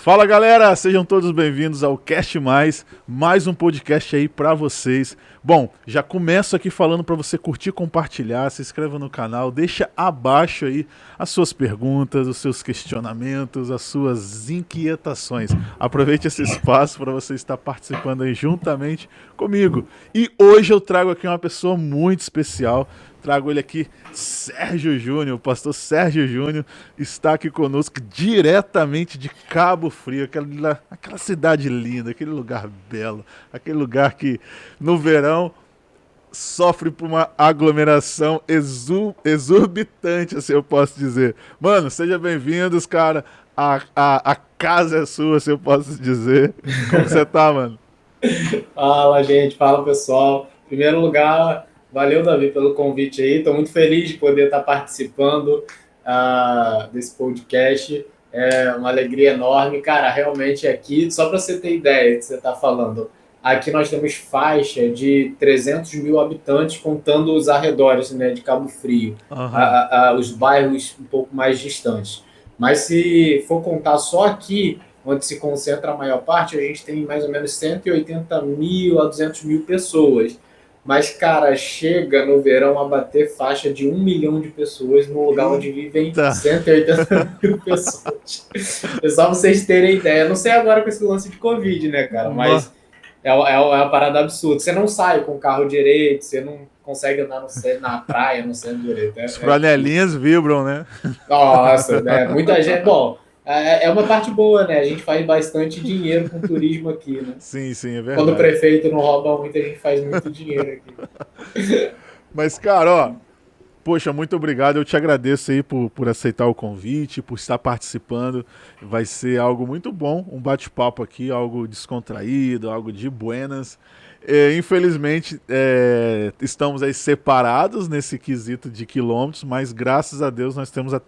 Fala galera, sejam todos bem-vindos ao Cast mais um podcast aí pra vocês. Bom, já começo aqui falando pra você curtir, compartilhar, se inscreva no canal, deixa abaixo aí as suas perguntas, os seus questionamentos, as suas inquietações. Aproveite esse espaço para você estar participando aí juntamente comigo. E hoje eu trago aqui uma pessoa muito especial. Trago ele aqui, Sérgio Júnior, o pastor Sérgio Júnior, está aqui conosco diretamente de Cabo Frio, aquela cidade linda, aquele lugar belo, aquele lugar que no verão sofre por uma aglomeração exorbitante, assim eu posso dizer. Mano, sejam bem-vindos, cara, a casa é sua, se eu posso dizer. Como que você tá, mano? Fala, gente. Fala, pessoal. Em primeiro lugar, valeu, Davi, pelo convite aí. Estou muito feliz de poder estar participando desse podcast. É uma alegria enorme. Cara, realmente aqui, só para você ter ideia do que você está falando, aqui nós temos faixa de 300 mil habitantes, contando os arredores, né, de Cabo Frio, Aham. os bairros um pouco mais distantes. Mas se for contar só aqui, onde se concentra a maior parte, a gente tem mais ou menos 180 mil a 200 mil pessoas. Mas, cara, chega no verão a bater faixa de 1 milhão de pessoas num lugar onde vivem Eita. 180 mil pessoas. É só vocês terem ideia. Eu não sei agora com esse lance de Covid, né, cara? No- Mas uma parada absurda. Você não sai com o carro direito, você não consegue andar na praia no centro direito. Os É difícil. flanelinhas vibram, né? Nossa, né? Muita gente. Bom, é uma parte boa, né? A gente faz bastante dinheiro com turismo aqui, né? Sim, sim, é Quando o verdade. prefeito não rouba muito, a gente faz muito dinheiro aqui. Mas, cara, ó, poxa, muito obrigado. Eu te agradeço aí por aceitar o convite, por estar participando. Vai ser algo muito bom, um bate-papo aqui, algo descontraído, algo de buenas. Infelizmente, estamos aí separados nesse quesito de quilômetros, mas graças a Deus nós temos a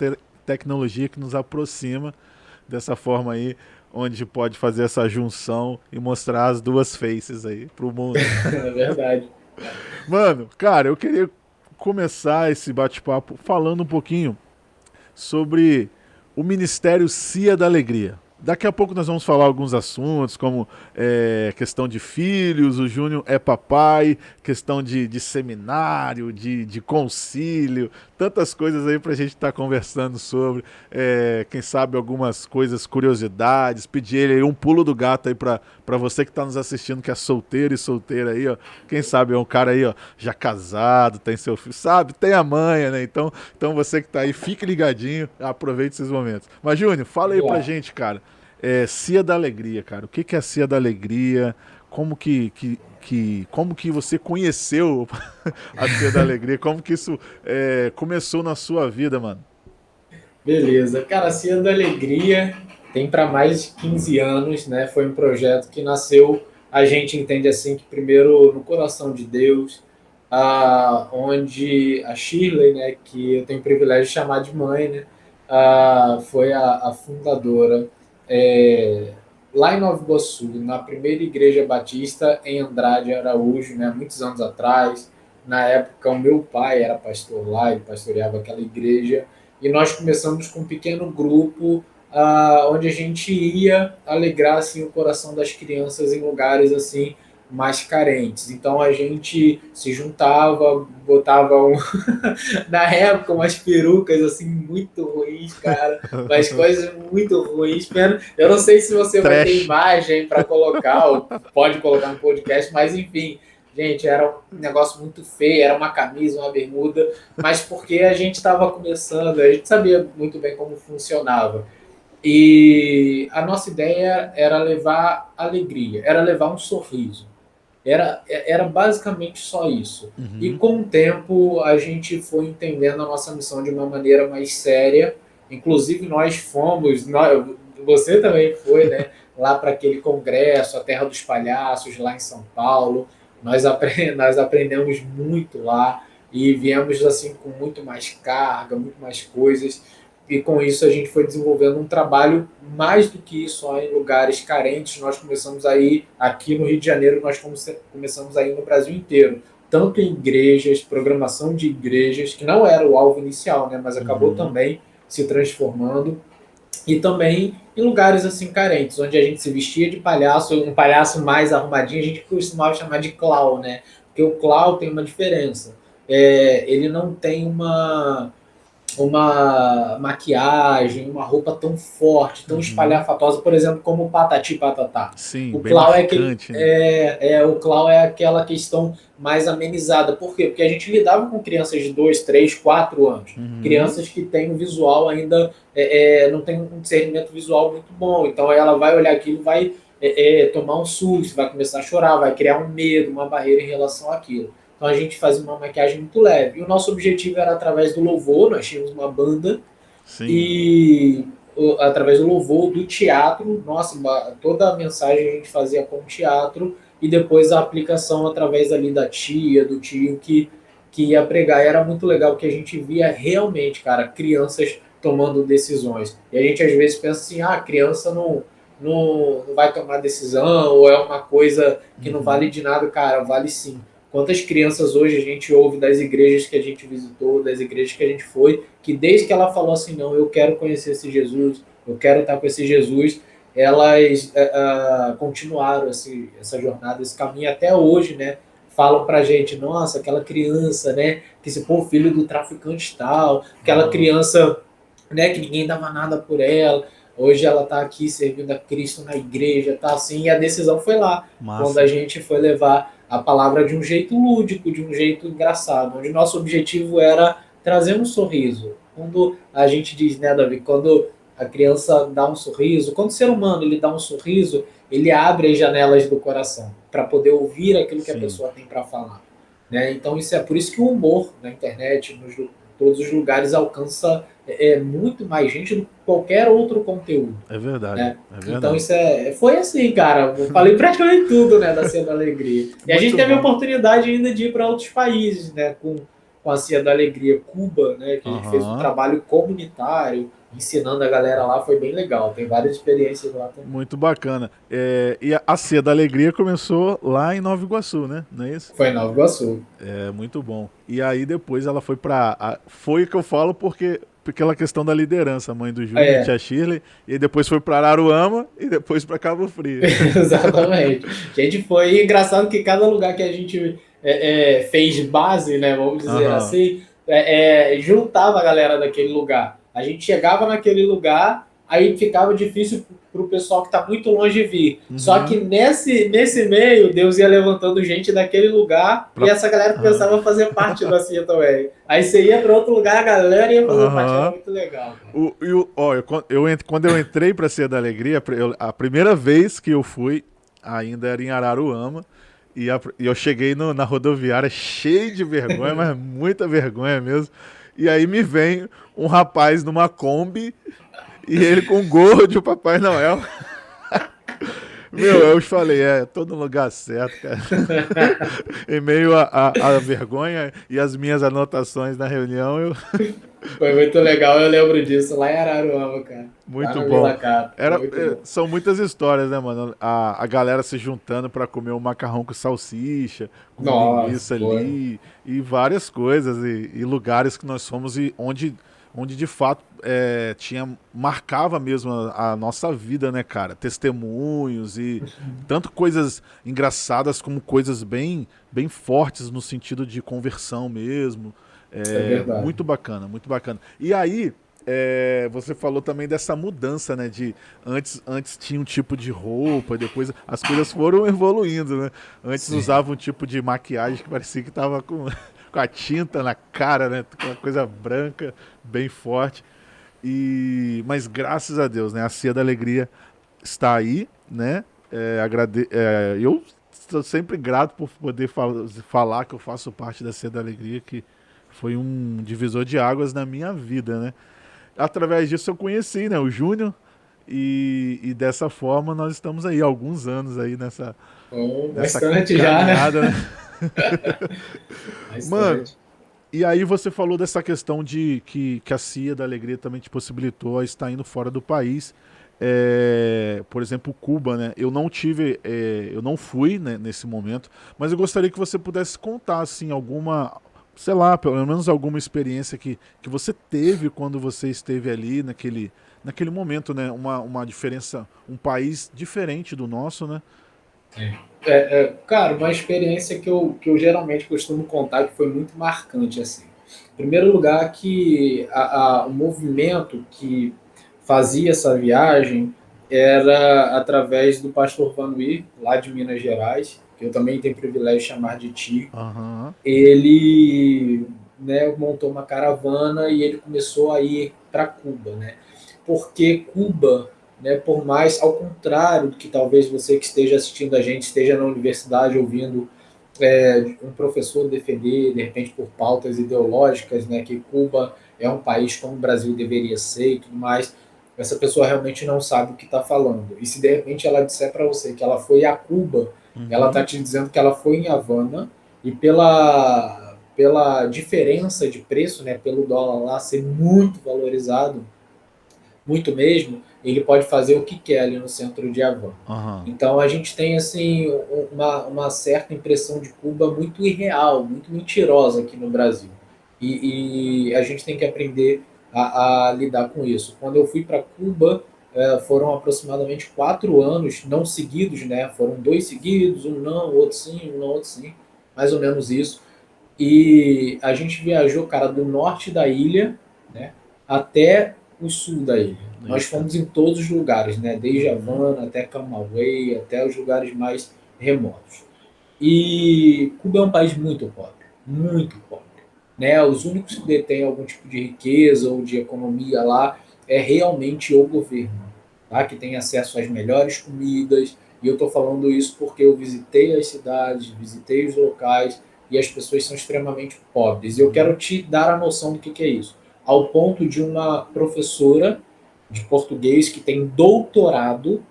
tecnologia que nos aproxima dessa forma aí, onde pode fazer essa junção e mostrar as duas faces aí pro mundo. É verdade. Mano, cara, eu queria começar esse bate-papo falando um pouquinho sobre o Ministério Cia da Alegria. Daqui a pouco nós vamos falar alguns assuntos, como questão de filhos, o Júnior é papai, questão de seminário, de concílio, tantas coisas aí pra gente estar conversando sobre. Quem sabe algumas coisas, curiosidades, pedir ele aí um pulo do gato aí pra você que tá nos assistindo, que é solteiro e solteira aí, ó. Quem sabe é um cara aí, ó, já casado, tem seu filho, sabe? Tem a manha, né? Então você que tá aí, fique ligadinho, aproveite esses momentos. Mas, Júnior, fala aí Vamos pra lá. gente, cara. Cia da Alegria, cara. O que que é a Cia da Alegria? Como que você conheceu a Cia da Alegria? Como que isso começou na sua vida, mano? Beleza. Cara, a Cia da Alegria tem para mais de 15 anos, né? Foi um projeto que nasceu, a gente entende assim, que primeiro no coração de Deus, onde a Shirley, né, que eu tenho o privilégio de chamar de mãe, né, foi a fundadora. É, Lá em Nova Iguaçu, na primeira igreja batista em Andrade Araújo, né, muitos anos atrás. Na época, o meu pai era pastor lá, ele pastoreava aquela igreja, e nós começamos com um pequeno grupo onde a gente ia alegrar assim, o coração das crianças em lugares assim mais carentes. Então a gente se juntava, botava na época umas perucas assim muito ruins, cara, mas coisas muito ruins. Pena. Eu não sei se você vai ter Trash. imagem para colocar, ou pode colocar no podcast, mas enfim. Gente, era um negócio muito feio, era uma camisa, uma bermuda, mas porque a gente estava começando, a gente sabia muito bem como funcionava. E a nossa ideia era levar alegria, era levar um sorriso. Era basicamente só isso. E Uhum. com o tempo a gente foi entendendo a nossa missão de uma maneira mais séria. Inclusive nós fomos, você também foi, né? Lá para aquele congresso, a Terra dos Palhaços, lá em São Paulo. Nós aprendemos muito lá e viemos assim com muito mais carga, muito mais coisas. E com isso a gente foi desenvolvendo um trabalho mais do que isso, só em lugares carentes. Nós começamos aí, aqui no Rio de Janeiro, nós começamos aí no Brasil inteiro. Tanto em igrejas, programação de igrejas, que não era o alvo inicial, né, mas acabou Uhum. também se transformando. e também em lugares assim carentes, onde a gente se vestia de palhaço, um palhaço mais arrumadinho, a gente costumava chamar de clown, né? Porque o clown tem uma diferença. Ele não tem uma maquiagem, uma roupa tão forte, tão Uhum. espalhafatosa, por exemplo, como o Patati Patatá. Sim, O bem clown é aquele, marcante, né? o clown é aquela questão mais amenizada. Por quê? Porque a gente lidava com crianças de 2, 3, 4 anos. Uhum. Crianças que têm um visual ainda, não tem um discernimento visual muito bom. Então ela vai olhar aquilo, vai tomar um susto, vai começar a chorar, vai criar um medo, uma barreira em relação àquilo. Então a gente fazia uma maquiagem muito leve. E o nosso objetivo era através do louvor, nós tínhamos uma banda, Sim, e através do louvor, do teatro, nossa, toda a mensagem a gente fazia com teatro, e depois a aplicação através ali da tia, do tio que ia pregar. E era muito legal que a gente via realmente, cara, crianças tomando decisões. E a gente às vezes pensa assim, ah, a criança não vai tomar decisão, ou é uma coisa que não uhum. vale de nada, cara, vale sim. Quantas crianças hoje a gente ouve das igrejas que a gente visitou, das igrejas que a gente foi, que desde que ela falou assim, não, eu quero conhecer esse Jesus, eu quero estar com esse Jesus, elas continuaram essa jornada, esse caminho até hoje, né? Falam pra gente, nossa, aquela criança, né, que se pô, filho do traficante tal, aquela Ó, criança, né, que ninguém dava nada por ela, hoje ela tá aqui servindo a Cristo na igreja, tá assim, e a decisão foi lá, quando a massa. gente foi levar a palavra de um jeito lúdico, de um jeito engraçado, onde nosso objetivo era trazer um sorriso. Quando a gente diz, né, Davi, quando a criança dá um sorriso, quando o ser humano ele dá um sorriso, ele abre as janelas do coração para poder ouvir aquilo que a Sim, pessoa tem para falar. Né? Então isso é por isso que o humor na internet, todos os lugares alcança muito mais gente do que qualquer outro conteúdo. é verdade, Né? é Então verdade. isso foi assim, cara. Eu falei praticamente tudo, né, da Cia da Alegria. E a gente Muito teve a bom. oportunidade ainda de ir para outros países, né, com a Cia da Alegria, Cuba, né, que a gente fez um Aham. trabalho comunitário, ensinando a galera lá, foi bem legal. Tem várias experiências lá também. Muito bacana. E a Cia da Alegria começou lá em Nova Iguaçu, né? Não é isso? Foi em Nova Iguaçu. É muito bom. E aí depois ela foi pra. Foi o que eu falo porque aquela questão da liderança, a mãe do Júnior, É, tia Shirley, e depois foi para Araruama e depois para Cabo Frio. exatamente. A gente foi. E engraçado que cada lugar que a gente fez base, né, vamos dizer Aham. assim, juntava a galera daquele lugar. A gente chegava naquele lugar, aí ficava difícil para o pessoal que está muito longe vir. Só que Uhum. nesse meio, Deus ia levantando gente daquele lugar e Pra... essa galera Aham. começava a fazer parte da CIA também. Aí você ia para outro lugar, a galera ia fazer parte. Era Aham. muito legal, cara. Quando eu entrei para Cia da Alegria, a primeira vez que eu fui, ainda era em Araruama, e eu cheguei na rodoviária cheio de vergonha, mas muita vergonha mesmo. E aí me vem um rapaz numa Kombi e ele com gorro de Papai Noel. Meu, eu falei, tô no lugar certo, cara. Em meio à vergonha e as minhas anotações na reunião, Foi muito legal, eu lembro disso, lá em Araruama, cara. Lá muito na bom. Vila Cata. Foi muito bom. São muitas histórias, né, mano? A galera se juntando pra comer um macarrão com salsicha, com Nossa, linguiça foi. ali, e várias coisas, e lugares que nós fomos e onde de fato marcava mesmo a nossa vida, né, cara? Testemunhos e tanto coisas engraçadas como coisas bem fortes no sentido de conversão mesmo. É verdade. Muito bacana, muito bacana. E aí, você falou também dessa mudança, né? De antes tinha um tipo de roupa, depois as coisas foram evoluindo, né? Antes Sim. usava um tipo de maquiagem que parecia que tava com, com a tinta na cara, né? Com uma coisa branca, bem forte. Mas graças a Deus, né? A Cia da Alegria está aí, né? Eu estou sempre grato por poder falar que eu faço parte da Cia da Alegria, que foi um divisor de águas na minha vida, né? Através disso eu conheci, né, o Júnior, e dessa forma nós estamos aí há alguns anos aí Bom, nessa bastante já, né? caminhada, né? Mano, Bastante. e aí você falou dessa questão de que a CIA da Alegria também te possibilitou a estar indo fora do país. Por exemplo, Cuba, né? Eu não fui, né, nesse momento, mas eu gostaria que você pudesse contar assim alguma sei lá, pelo menos alguma experiência que você teve quando você esteve ali naquele momento, né? Uma diferença, um país diferente do nosso, né? Cara, uma experiência que eu geralmente costumo contar que foi muito marcante, assim. Em primeiro lugar, que o movimento que fazia essa viagem era através do pastor Vanuí, lá de Minas Gerais, que eu também tenho o privilégio de chamar de tio. Aham. Ele, né, montou uma caravana e ele começou a ir para Cuba, né? Porque Cuba, né, por mais ao contrário do que talvez você que esteja assistindo a gente esteja na universidade ouvindo um professor defender, de repente por pautas ideológicas, né, que Cuba é um país como o Brasil deveria ser e tudo mais, essa pessoa realmente não sabe o que está falando. E se de repente ela disser para você que ela foi a Cuba, ela está Uhum. te dizendo que ela foi em Havana e pela diferença de preço, né, pelo dólar lá ser muito valorizado, muito mesmo, ele pode fazer o que quer ali no centro de Havana. Aham. Então a gente tem assim uma certa impressão de Cuba muito irreal, muito mentirosa aqui no Brasil. E a gente tem que aprender a lidar com isso. Quando eu fui para Cuba, foram aproximadamente 4 anos, não seguidos, né? Foram 2 seguidos, um não, outro sim, um não, outro sim, mais ou menos isso. E a gente viajou, cara, do norte da ilha, né, até o sul da ilha. Nós Eita. fomos em todos os lugares, né, desde Uhum. Havana até Camagüey, até os lugares mais remotos. E Cuba é um país muito pobre, né? Os únicos que detêm algum tipo de riqueza ou de economia lá é realmente o governo, tá? Que tem acesso às melhores comidas. E eu estou falando isso porque eu visitei as cidades, visitei os locais e as pessoas são extremamente pobres. E eu quero Uhum. te dar a noção do que é isso. Ao ponto de uma professora de português que tem doutorado,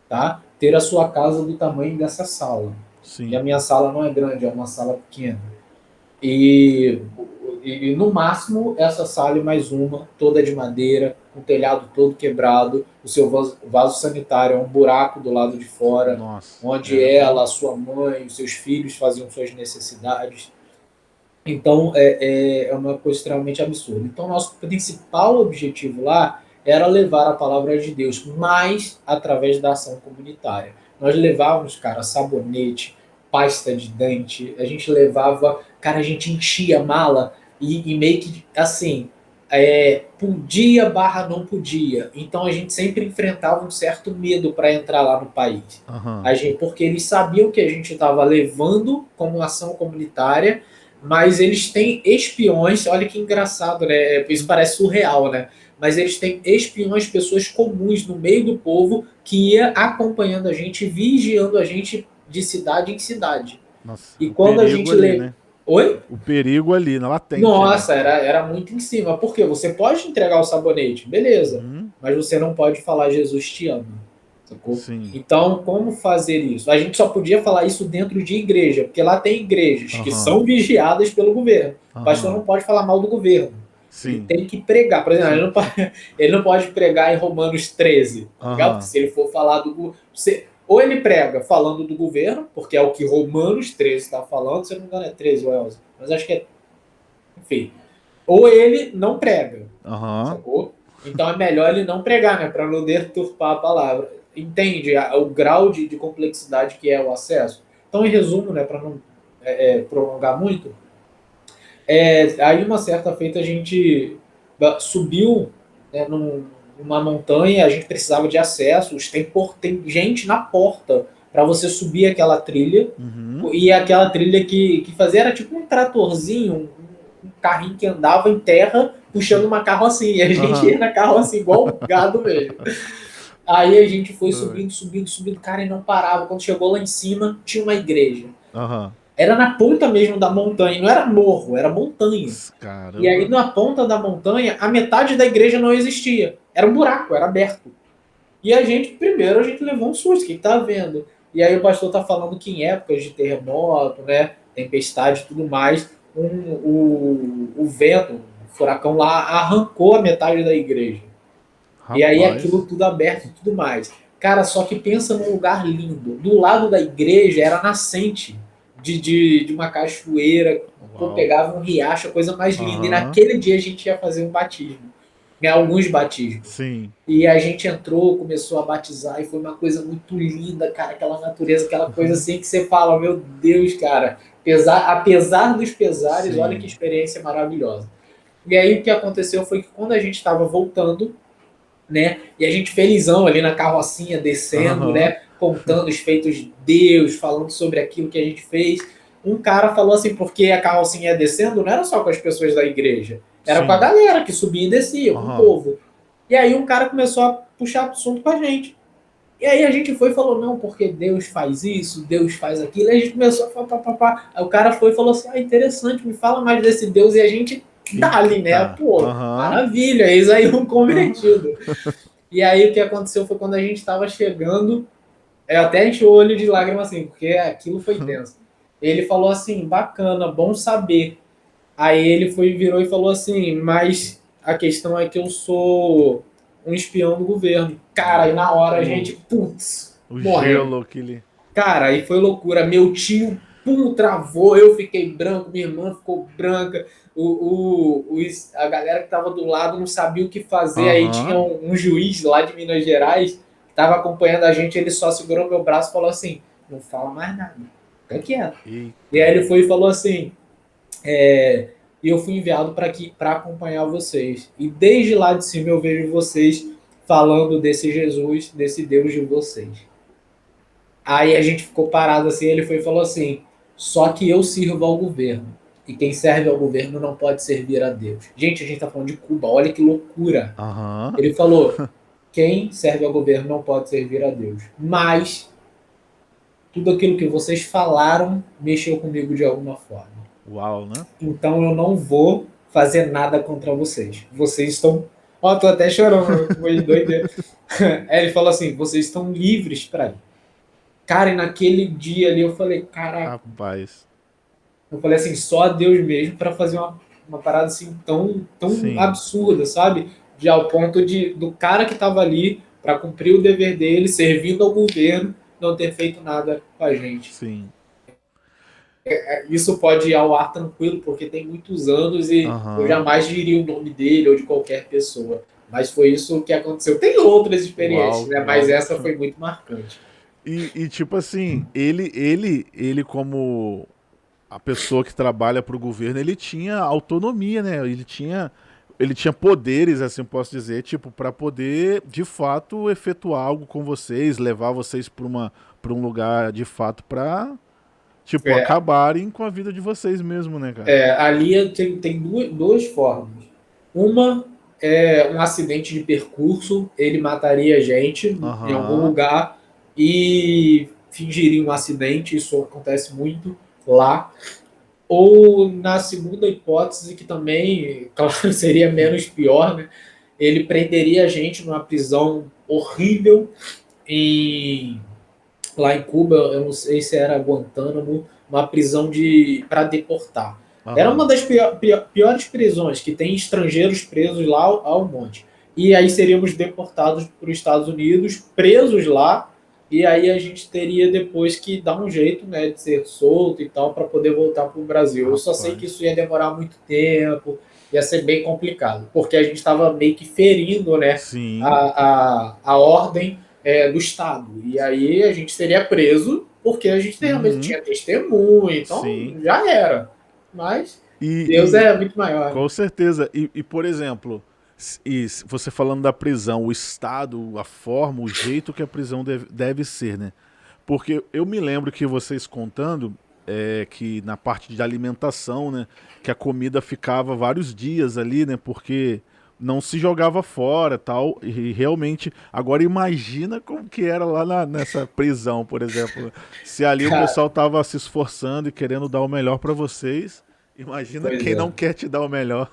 tá? Ter a sua casa do tamanho dessa sala. E Sim. a minha sala não é grande, é uma sala pequena. E, e no máximo, essa sala e mais uma, toda de madeira, com o telhado todo quebrado, o seu vaso sanitário é um buraco do lado de fora, Nossa. onde É bem. ela, sua mãe, os seus filhos faziam suas necessidades. Então, é uma coisa extremamente absurda. Então, nosso principal objetivo lá era levar a palavra de Deus, mas através da ação comunitária. Nós levávamos, cara, sabonete, pasta de dente, a gente levava, cara, a gente enchia a mala e meio que, assim, podia barra não podia. Então, a gente sempre enfrentava um certo medo para entrar lá no país. Aham. Porque eles sabiam que a gente estava levando como ação comunitária, mas eles têm espiões, olha que engraçado, né? Isso parece surreal, né? Mas eles têm espiões, pessoas comuns no meio do povo que ia acompanhando a gente, vigiando a gente de cidade em cidade. Nossa, E o quando a perigo gente ali, lê. né? Oi? O perigo ali, na latente ali. Nossa, era muito em cima. Porque você pode entregar o sabonete, beleza. Uhum. Mas você não pode falar Jesus te ama. Sacou? Sim. Então, como fazer isso? A gente só podia falar isso dentro de igreja, porque lá tem igrejas que Aham. são vigiadas pelo governo. O pastor Aham. não pode falar mal do governo. Ele Sim. tem que pregar. Por exemplo, Sim. ele não pode pregar em Romanos 13, tá ligado? Porque Aham. se ele for falar do. Ou ele prega falando do governo, porque é o que Romanos 13 está falando, se eu não me engano é 13, Wells, mas acho que é. Enfim. Ou ele não prega, Aham. sacou? Então é melhor ele não pregar, né? Para não deturpar a palavra. Entende o grau de complexidade que é o acesso? Então, em resumo, né, para não prolongar muito, aí uma certa feita a gente subiu, né, numa montanha, a gente precisava de acesso, tem gente na porta para você subir aquela trilha, Uhum. e aquela trilha que fazia era tipo um tratorzinho, um carrinho que andava em terra puxando uma carrocinha, e a gente Aham. ia na carrocinha igual gado mesmo. Aí a gente foi Ai. subindo, subindo, subindo, cara, e não parava. Quando chegou lá em cima, tinha uma igreja. Aham. Era na ponta mesmo da montanha, não era morro, era montanha. E aí, Caramba. na ponta da montanha, a metade da igreja não existia. Era um buraco, era aberto. E primeiro, a gente levou um susto, o que tá vendo? E aí o pastor tá falando que em épocas de terremoto, né, tempestade e tudo mais, o vento, o furacão lá arrancou a metade da igreja. E aí aquilo Rapaz. tudo aberto e tudo mais. Cara, só que pensa num lugar lindo. Do lado da igreja era a nascente de uma cachoeira, pô, Uau. pegava um riacho, a coisa mais linda. E Aham. naquele dia a gente ia fazer um batismo, né, alguns batismos. Sim. E a gente entrou, começou a batizar e foi uma coisa muito linda, cara, aquela natureza, aquela coisa assim que você fala, meu Deus, cara, apesar dos pesares, olha que Sim. experiência maravilhosa. E aí o que aconteceu foi que quando a gente estava voltando, né? E a gente felizão ali na carrocinha, descendo, Aham. né? Contando os feitos de Deus, falando sobre aquilo que a gente fez. Um cara falou assim, porque a carrocinha ia descendo, não era só com as pessoas da igreja, era com a Sim. galera que subia e descia, com o Aham. povo. E aí um cara começou a puxar assunto com a gente. E aí a gente foi e falou, não, porque Deus faz isso, Deus faz aquilo. E a gente começou a falar, pá, pá, pá. Aí o cara foi e falou assim, ah, interessante, me fala mais desse Deus. E a gente dá ali, né? Eita. Pô, Aham. maravilha, eis aí um Aham. convertido. E aí o que aconteceu foi quando a gente estava chegando, até encheu o olho de lágrima assim, porque aquilo foi tenso. Ele falou assim, bacana, bom saber. Aí ele foi, virou e falou assim, mas a questão é que eu sou um espião do governo. Cara, e na hora a O, gente, putz, o morremos. gelo que ele. Cara, aí foi loucura. Meu tio, pum, travou, eu fiquei branco, minha irmã ficou branca, a galera que tava do lado não sabia o que fazer. Aí tinha Aham. um juiz lá de Minas Gerais que tava acompanhando a gente, ele só segurou meu braço e falou assim: não fala mais nada, fica quieto. E Eita. aí ele foi e falou assim: e eu fui enviado para aqui para acompanhar vocês. E desde lá de cima eu vejo vocês falando desse Jesus, desse Deus de vocês. Aí a gente ficou parado assim, ele foi e falou assim: só que eu sirvo ao governo. E quem serve ao governo não pode servir a Deus. Gente, a gente tá falando de Cuba, olha que loucura. Aham. Ele falou: quem serve ao governo não pode servir a Deus. Mas tudo aquilo que vocês falaram mexeu comigo de alguma forma. Uau, né? Então eu não vou fazer nada contra vocês. Vocês estão. Ó, tô até chorando, foi doido. Aí ele falou assim: vocês estão livres para ir. Cara, e naquele dia ali eu falei: caraca. Rapaz. Eu falei assim: só a Deus mesmo para fazer uma parada assim tão Sim. absurda, sabe? De ao ponto do cara que tava ali para cumprir o dever dele, servindo ao governo, não ter feito nada com a gente. Sim. Isso pode ir ao ar tranquilo, porque tem muitos anos e eu Aham. jamais diria o nome dele ou de qualquer pessoa. Mas foi isso que aconteceu. Tem outras experiências, Uau, né? Mas uau. essa foi muito marcante. E tipo assim, ele como a pessoa que trabalha para o governo, ele tinha autonomia, né? Ele tinha poderes, assim posso dizer, tipo, para poder de fato efetuar algo com vocês, levar vocês para um lugar de fato para tipo É, acabarem com a vida de vocês mesmo, né, cara? ali tem duas formas. Uma é um acidente de percurso, ele mataria a gente em algum Aham. lugar e fingiria um acidente, isso acontece muito lá. Ou na segunda hipótese, que também, claro, seria menos pior, né? Ele prenderia a gente numa prisão horrível em, lá em Cuba, eu não sei se era Guantánamo, uma prisão para deportar. Era uma Aham. das piores prisões, que tem estrangeiros presos lá ao monte. E aí seríamos deportados para os Estados Unidos, presos lá, e aí a gente teria depois que dar um jeito, né, de ser solto e tal, para poder voltar para o Brasil. Eu só sei que Rapaz. isso ia demorar muito tempo, ia ser bem complicado, porque a gente estava meio que ferindo, né, Sim. a ordem do Estado. E aí a gente seria preso porque a gente realmente Uhum. tinha testemunho, então Sim. já era. Mas Deus E, é muito maior. Né? com certeza. Por exemplo, você falando da prisão, o estado, a forma, o jeito que a prisão deve ser, né? Porque eu me lembro que vocês contando que na parte de alimentação, né? Que a comida ficava vários dias ali, né? Porque não se jogava fora tal. E realmente. Agora imagina como que era lá nessa prisão, por exemplo. Se ali o Cara, pessoal tava se esforçando e querendo dar o melhor para vocês. Imagina pois quem é. não quer te dar o melhor.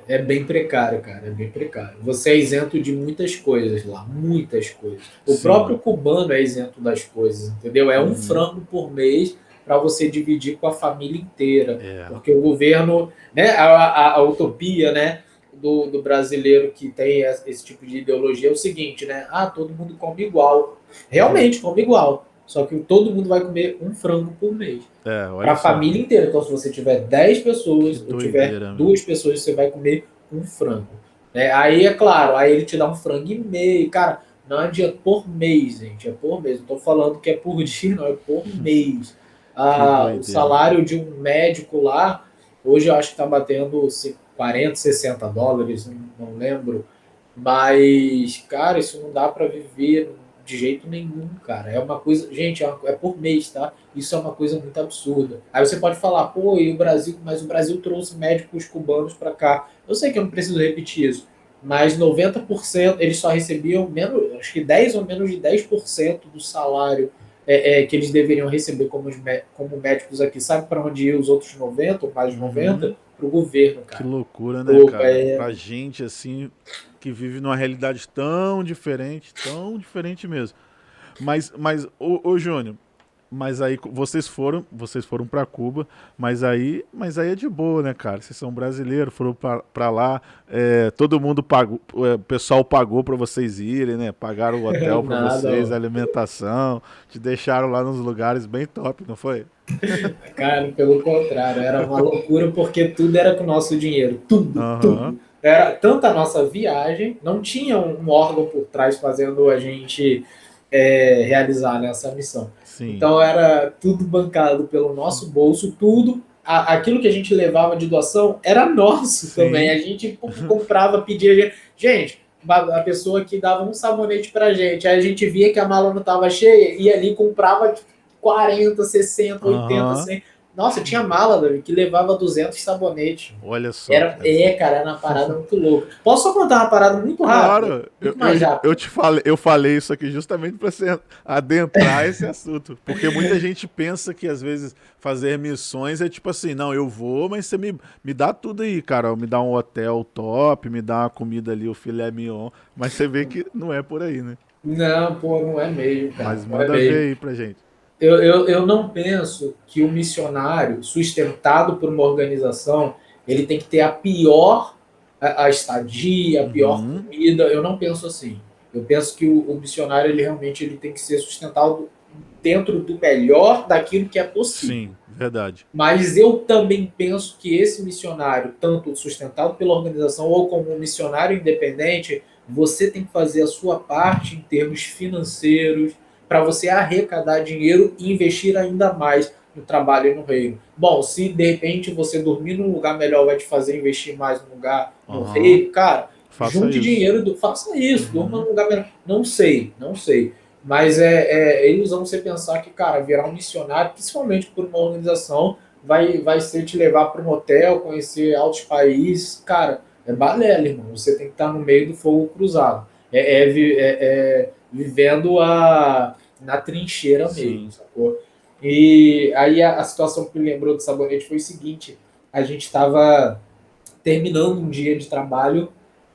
É bem precário, cara. É bem precário. Você é isento de muitas coisas lá, muitas coisas. O Sim. próprio cubano é isento das coisas, entendeu? É um Uhum. frango por mês para você dividir com a família inteira. É. Porque o governo, né, a utopia, né, do brasileiro que tem esse tipo de ideologia é o seguinte, né? Ah, todo mundo come igual. Realmente come igual. Só que todo mundo vai comer um frango por mês. Para Olha a só. família inteira. Então, se você tiver 10 Que pessoas ou tiver doideira, meu. 2 pessoas, você vai comer um frango. Aí, é claro, aí ele te dá um frango e meio. Cara, não adianta por mês, gente. É por mês. Não estou falando que é por dia, não. É por mês. Que O doideira. salário de um médico lá, hoje eu acho que está batendo 40, US$ 60, não lembro. Mas, cara, isso não dá para viver de jeito nenhum, cara. É uma coisa. Gente, é por mês, tá? Isso é uma coisa muito absurda. Aí você pode falar, pô, e o Brasil, mas o Brasil trouxe médicos cubanos para cá. Eu sei que eu não preciso repetir isso, mas 90% eles só recebiam menos, acho que 10 ou menos de 10% do salário que eles deveriam receber como médicos aqui. Sabe para onde ia os outros 90 ou mais de Uhum. 90? Para o governo, Que cara. loucura, né, Pro, cara? Pra gente, assim, que vive numa realidade tão diferente mesmo. Mas ô Júnior, mas aí vocês foram para Cuba, mas aí é de boa, né, cara? Vocês são brasileiros, foram pra lá, todo mundo pagou, o pessoal pagou pra vocês irem, né? Pagaram o hotel pra vocês, a Nada, alimentação, te deixaram lá nos lugares bem top, não foi? cara, pelo contrário, era uma loucura porque tudo era com o nosso dinheiro, tudo, Aham, tudo. Era tanta a nossa viagem, não tinha um órgão por trás fazendo a gente realizar nessa missão. sim. Então era tudo bancado pelo nosso bolso, tudo. Aquilo que a gente levava de doação era nosso também. Sim. A gente comprava, pedia. Gente, a pessoa que dava um sabonete pra gente, aí a gente via que a mala não estava cheia, ia ali e comprava 40, 60, 80, Aham. 100. Nossa, tinha mala, Davi, que levava 200 sabonetes. Olha só, cara. Cara, era uma parada muito louca. Posso só contar uma parada muito rápida? Claro, eu, Muito eu, mais eu rápida. te falei, eu falei isso aqui justamente para você adentrar esse assunto. Porque muita gente pensa que às vezes fazer missões é tipo assim, não, eu vou, mas você me dá tudo aí, cara. Me dá um hotel top, me dá uma comida ali, o filé mignon. Mas você vê que não é por aí, né? Não, pô, não é meio, cara. Mas Não é manda ver meio. aí pra gente. Eu não penso que o missionário, sustentado por uma organização, ele tem que ter a pior a estadia, a pior Uhum. comida. Eu não penso assim. Eu penso que o missionário ele realmente ele tem que ser sustentado dentro do melhor daquilo que é possível. Sim, verdade. Mas eu também penso que esse missionário, tanto sustentado pela organização ou como um missionário independente, você tem que fazer a sua parte em termos financeiros para você arrecadar dinheiro e investir ainda mais no trabalho e no reino. Bom, se de repente você dormir num lugar melhor vai te fazer investir mais no lugar no Aham. reino, cara, Faça junte isso. dinheiro, faça isso, durma Uhum. num lugar melhor. Não sei, não sei. Mas é ilusão você pensar que, cara, virar um missionário, principalmente por uma organização, vai ser te levar para um hotel, conhecer outros países. Cara, é balela, irmão. Você tem que estar no meio do fogo cruzado. Vivendo na trincheira mesmo, Sim. sacou? E aí a situação que me lembrou do sabonete foi o seguinte: a gente estava terminando um dia de trabalho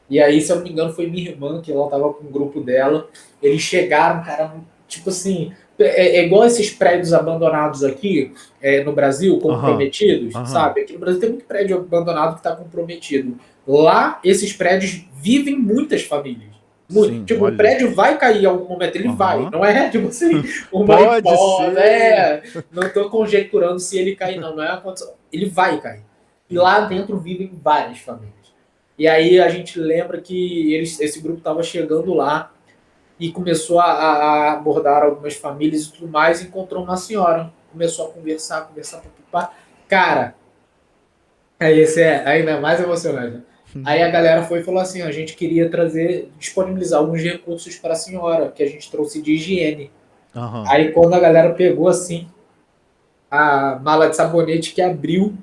e aí, se eu não me engano, foi minha irmã, que ela tava com o grupo dela. Eles chegaram, cara, tipo assim, é igual esses prédios abandonados aqui no Brasil, Aham. comprometidos, Aham. sabe? Aqui no Brasil tem muito prédio abandonado que está comprometido. Lá, esses prédios vivem muitas famílias. Muito. Sim, Tipo, o olha. prédio vai cair em algum momento, ele vai. Aham. Não é, tipo assim, uma Pode hipótese. ser. Não estou conjecturando se ele cair, não. Não é uma condição. Ele vai cair. E lá Eita. dentro vivem várias famílias. E aí a gente lembra que esse grupo estava chegando lá e começou a abordar algumas famílias e tudo mais, e encontrou uma senhora. Começou a conversar, papapá. Cara, aí esse é ainda mais emocionante. Aí a galera foi e falou assim: a gente queria disponibilizar alguns recursos para a senhora, que a gente trouxe de higiene. Aham. Aí quando a galera pegou assim a mala de sabonete que abriu,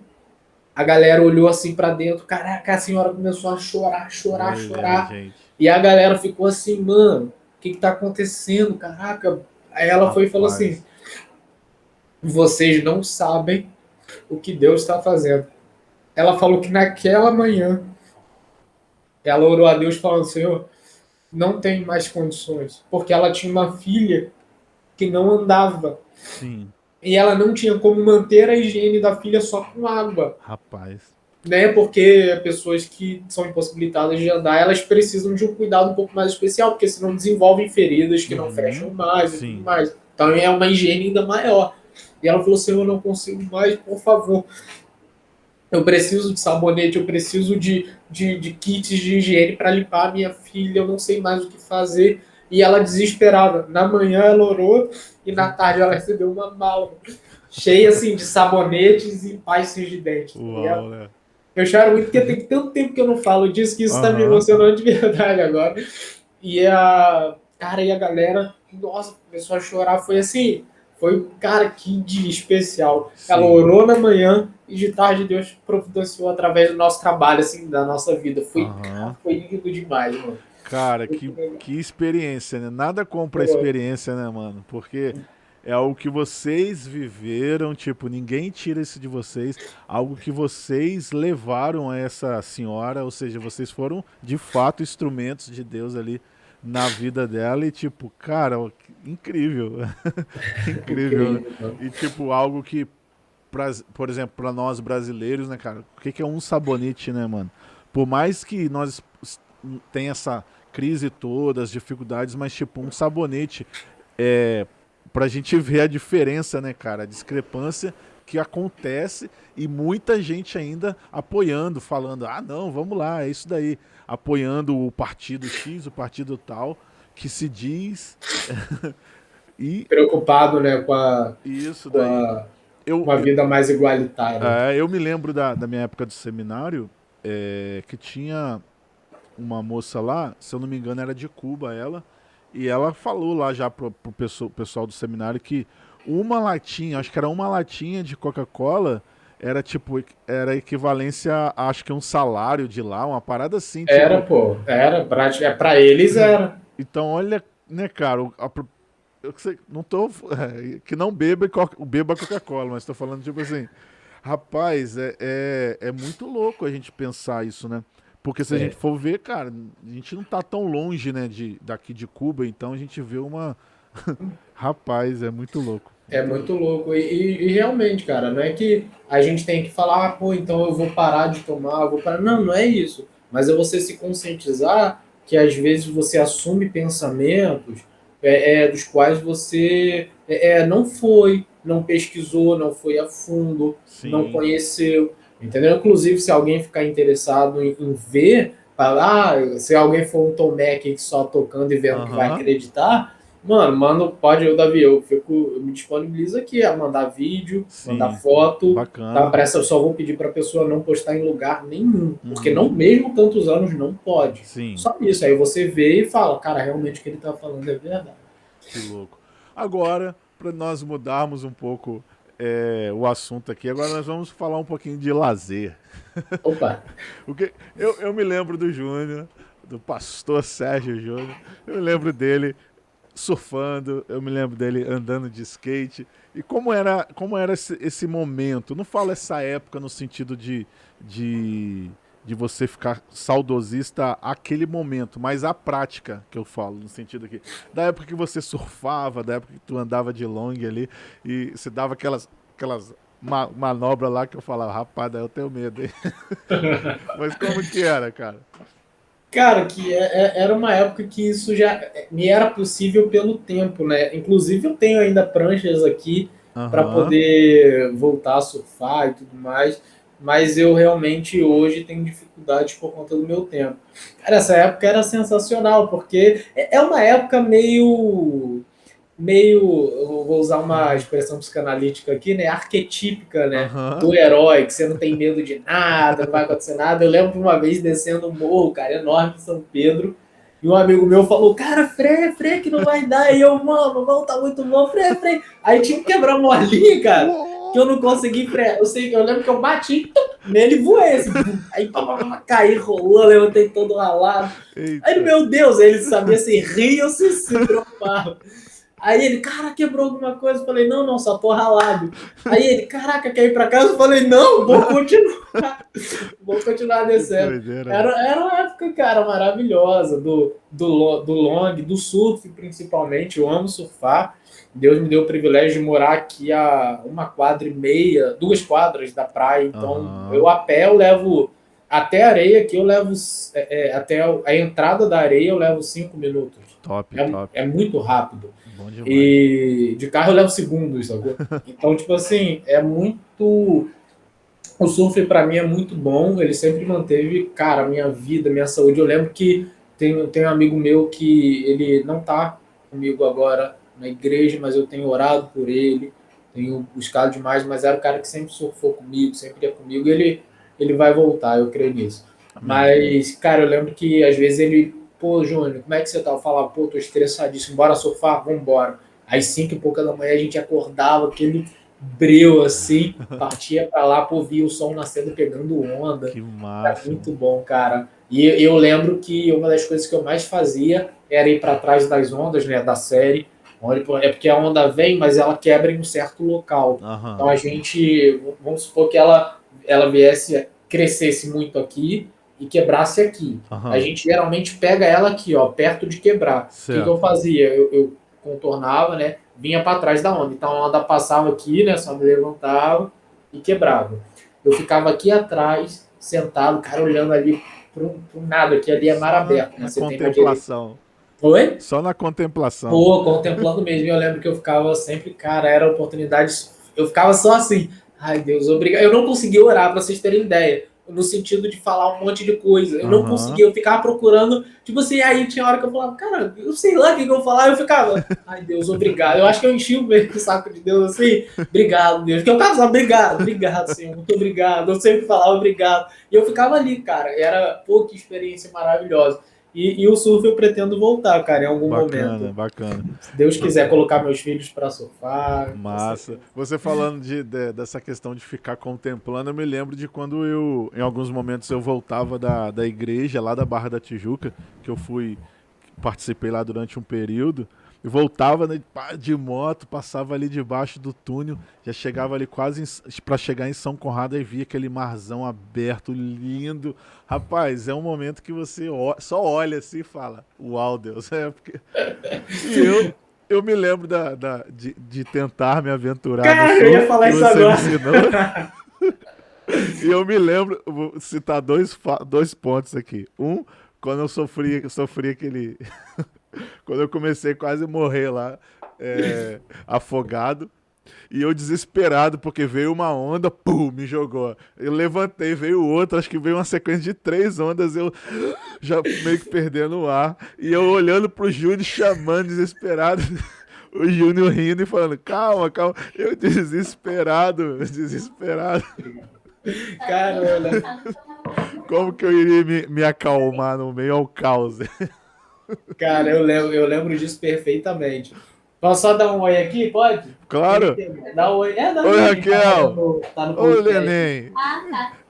a galera olhou assim para dentro, caraca, a senhora começou a chorar, chorar, Olha, chorar. gente. E a galera ficou assim, mano, o que tá acontecendo? Caraca. Aí ela foi e falou assim: Rapaz. vocês não sabem o que Deus está fazendo. Ela falou que naquela manhã ela orou a Deus falando: Senhor, não tem mais condições, porque ela tinha uma filha que não andava Sim. e ela não tinha como manter a higiene da filha só com água. Rapaz. né? Porque pessoas que são impossibilitadas de andar, elas precisam de um cuidado um pouco mais especial, porque senão desenvolvem feridas que não fecham mais e tudo Sim. mais. Então é uma higiene ainda maior. E ela falou assim: eu não consigo mais, por favor. Eu preciso de sabonete, eu preciso de kits de higiene para limpar a minha filha, eu não sei mais o que fazer. E ela desesperada. Na manhã ela orou e na tarde ela recebeu uma mala cheia assim, de sabonetes e pastas de dente, tá ligado? Uau, né? Eu choro muito porque tem tanto tempo que eu não falo disso que isso tá me Aham. emocionando de verdade agora. E a. Cara, e a galera, nossa, começou a chorar. Foi assim, foi, cara, que dia especial. Ela Sim. orou na manhã e de tarde Deus providenciou através do nosso trabalho, assim, da nossa vida. Foi, cara, Aham. foi lindo demais, mano. Cara, Muito legal. que experiência, né? Nada compra a Pô, experiência, né, mano? Porque é algo que vocês viveram, tipo, ninguém tira isso de vocês, algo que vocês levaram a essa senhora, ou seja, vocês foram de fato instrumentos de Deus ali na vida dela e tipo, cara, ó, incrível. Incrível, né? incrível, mano. E tipo, algo que por exemplo, para nós brasileiros, né, cara? O que que é um sabonete, né, mano? Por mais que nós tenha essa crise toda, as dificuldades, mas tipo, um sabonete é pra gente ver a diferença, né, cara? A discrepância que acontece e muita gente ainda apoiando, falando: "Ah, não, vamos lá, é isso daí", apoiando o partido X, o partido tal, que se diz e Preocupado, né, isso com daí. a, Eu, uma vida mais igualitária. eu me lembro da minha época do seminário, que tinha uma moça lá, se eu não me engano era de Cuba ela, e ela falou lá já pro pessoal do seminário que uma latinha, acho que era uma latinha de Coca-Cola, era tipo, era equivalência a, acho que um salário de lá, uma parada assim, Era, tipo, pô, era, pra eles era. então olha, né, cara, eu não tô, que não beba, beba Coca-Cola, mas tô falando tipo assim, rapaz, é muito louco a gente pensar isso, né? Porque se a gente É. for ver, cara, a gente não tá tão longe, né, daqui de Cuba, então a gente vê uma. Rapaz, é muito louco. É Muito louco. muito louco. E realmente, cara, não é que a gente tem que falar, ah, pô, então eu vou parar de tomar, eu vou parar. Não, não é isso. Mas é você se conscientizar que às vezes você assume pensamentos dos quais você não foi, não pesquisou, não foi a fundo, não Sim. conheceu. Entendeu? Inclusive, se alguém ficar interessado em ver, falar, ah, se alguém for um Tom Mac que só tocando e vendo que vai Aham. acreditar. Mano, pode, eu, Davi, eu me disponibilizo aqui a mandar vídeo, mandar Sim. foto, tá? Bacana. Para essa eu só vou pedir para a pessoa não postar em lugar nenhum, porque não, Uhum. mesmo tantos anos, não pode. Sim. Só isso, aí você vê e fala, cara, realmente o que ele tá falando é verdade. Que louco. Agora, para nós mudarmos um pouco o assunto aqui, agora nós vamos falar um pouquinho de lazer. Opa, Porque eu me lembro do Júnior, do pastor Sérgio Júnior, eu me lembro dele surfando, eu me lembro dele andando de skate. E como era esse momento? Não falo essa época no sentido de, de você ficar saudosista aquele momento, mas a prática que eu falo, no sentido aqui. Da época que você surfava, da época que tu andava de long ali, e você dava aquelas manobras lá que eu falava, rapaz, daí eu tenho medo, hein? Mas como que era, cara? cara, que era uma época que isso já me era possível pelo tempo, né? Inclusive eu tenho ainda pranchas aqui para Aham. poder voltar a surfar e tudo mais, mas eu realmente hoje tenho dificuldades por conta do meu tempo. Cara, essa época era sensacional, porque é uma época meio, eu vou usar uma expressão psicanalítica aqui, né? Arquetípica, né? Aham. Do herói, que você não tem medo de nada, não vai acontecer nada. Eu lembro de uma vez descendo um morro, cara, enorme de São Pedro, e um amigo meu falou, cara, freia, que não vai dar. E eu, mano, não, tá muito bom, freia. Aí tinha que quebrar uma molinha, cara, que eu Uou! não consegui frear. Eu lembro que eu bati nele e voei, assim, aí caí, rolou, levantei todo ralado. Aí, Eita. meu Deus, ele sabia se rir ou se preocupava. Aí ele, cara, quebrou alguma coisa? Eu falei, não, só tô ralado. Aí ele, caraca, quer ir pra casa? Eu falei, não, vou continuar. Vou continuar Que descendo. doideira, mano. Era uma época, cara, maravilhosa, do long, do surf principalmente. Eu amo surfar. Deus me deu o privilégio de morar aqui a 1,5 quadras, 2 quadras da praia. Então, Aham. eu a pé eu levo até a areia aqui, eu levo até a entrada da areia eu levo 5 minutos. Top, top. É muito rápido. Bom demais. E de carro eu levo segundos, sacou? Então, tipo assim, é muito. O surf para mim é muito bom, ele sempre manteve, cara, minha vida, minha saúde. Eu lembro que tem um amigo meu que ele não tá comigo agora na igreja, mas eu tenho orado por ele, tenho buscado demais, mas era o cara que sempre surfou comigo, sempre ia comigo, e ele vai voltar, eu creio nisso. Amém. Mas, cara, eu lembro que às vezes ele, pô, Júnior, como é que você tá? Eu falava, pô, tô estressadíssimo, bora surfar? Vambora. Às 5 e pouca da manhã a gente acordava, aquele breu assim, partia para lá, pô, via o sol nascendo, pegando onda. Que Era massa, muito mano. bom, cara. E eu lembro que uma das coisas que eu mais fazia era ir para trás das ondas, né, da série. É porque a onda vem, mas ela quebra em um certo local. Então Aham. a gente, vamos supor que ela viesse, crescesse muito aqui e quebrasse aqui. A Aham. gente geralmente pega ela aqui, ó, perto de quebrar. O que eu Certo. fazia? Eu contornava, né? Vinha para trás da onda. Então a onda passava aqui, né? Só me levantava e quebrava. Eu ficava aqui atrás, sentado, cara, olhando ali pro nada, que ali é mar Só na, aberto, né? na Você tem uma direita. contemplação. Oi? Só na contemplação. Pô, contemplando mesmo. Eu lembro que eu ficava sempre, cara, era oportunidade. Eu ficava só assim, ai Deus, obrigado. Eu não conseguia orar, para vocês terem ideia. No sentido de falar um monte de coisa. Eu não Aham. conseguia, eu ficava procurando. Tipo assim, aí tinha hora que eu falava, cara, eu sei lá o que eu vou falar. Eu ficava, ai Deus, obrigado. Eu acho que eu enchi o saco de Deus assim, obrigado, Deus. Porque eu ficava só, obrigado, Senhor, muito obrigado. Eu sempre falava obrigado. E eu ficava ali, cara. Era, pô, que experiência maravilhosa. E o surf eu pretendo voltar, cara, em algum Bacana, momento. bacana. Se Deus quiser colocar meus filhos para surfar, com Massa. certeza. Você falando dessa questão de ficar contemplando, eu me lembro de quando eu, em alguns momentos, eu voltava da igreja, lá da Barra da Tijuca, que eu fui, participei lá durante um período, e voltava, né, pá, de moto, passava ali debaixo do túnel, já chegava ali quase para chegar em São Conrado e via aquele marzão aberto, lindo. Rapaz, é um momento que você só olha assim e fala, uau, Deus, é porque e eu me lembro de tentar me aventurar no Cara, eu ia surf falar que isso você me agora. ensinou. E eu me lembro, eu vou citar dois pontos aqui. Um, quando eu sofri aquele. Quando eu comecei quase a morrer lá, afogado. E eu desesperado, porque veio uma onda, pum, me jogou. Eu levantei, veio outra, acho que veio uma sequência de 3 ondas, eu já meio que perdendo o ar. E eu olhando pro Júnior, chamando, desesperado. O Júnior rindo e falando, calma, calma. Eu desesperado, desesperado. Cara, eu lembro, Como que eu iria me acalmar no meio ao caos? cara, eu lembro disso perfeitamente. Posso só dar um oi aqui? Pode? Tem Claro. que dar um oi. Dá um Oi, oi, Raquel. tá no Oi, podcast, neném.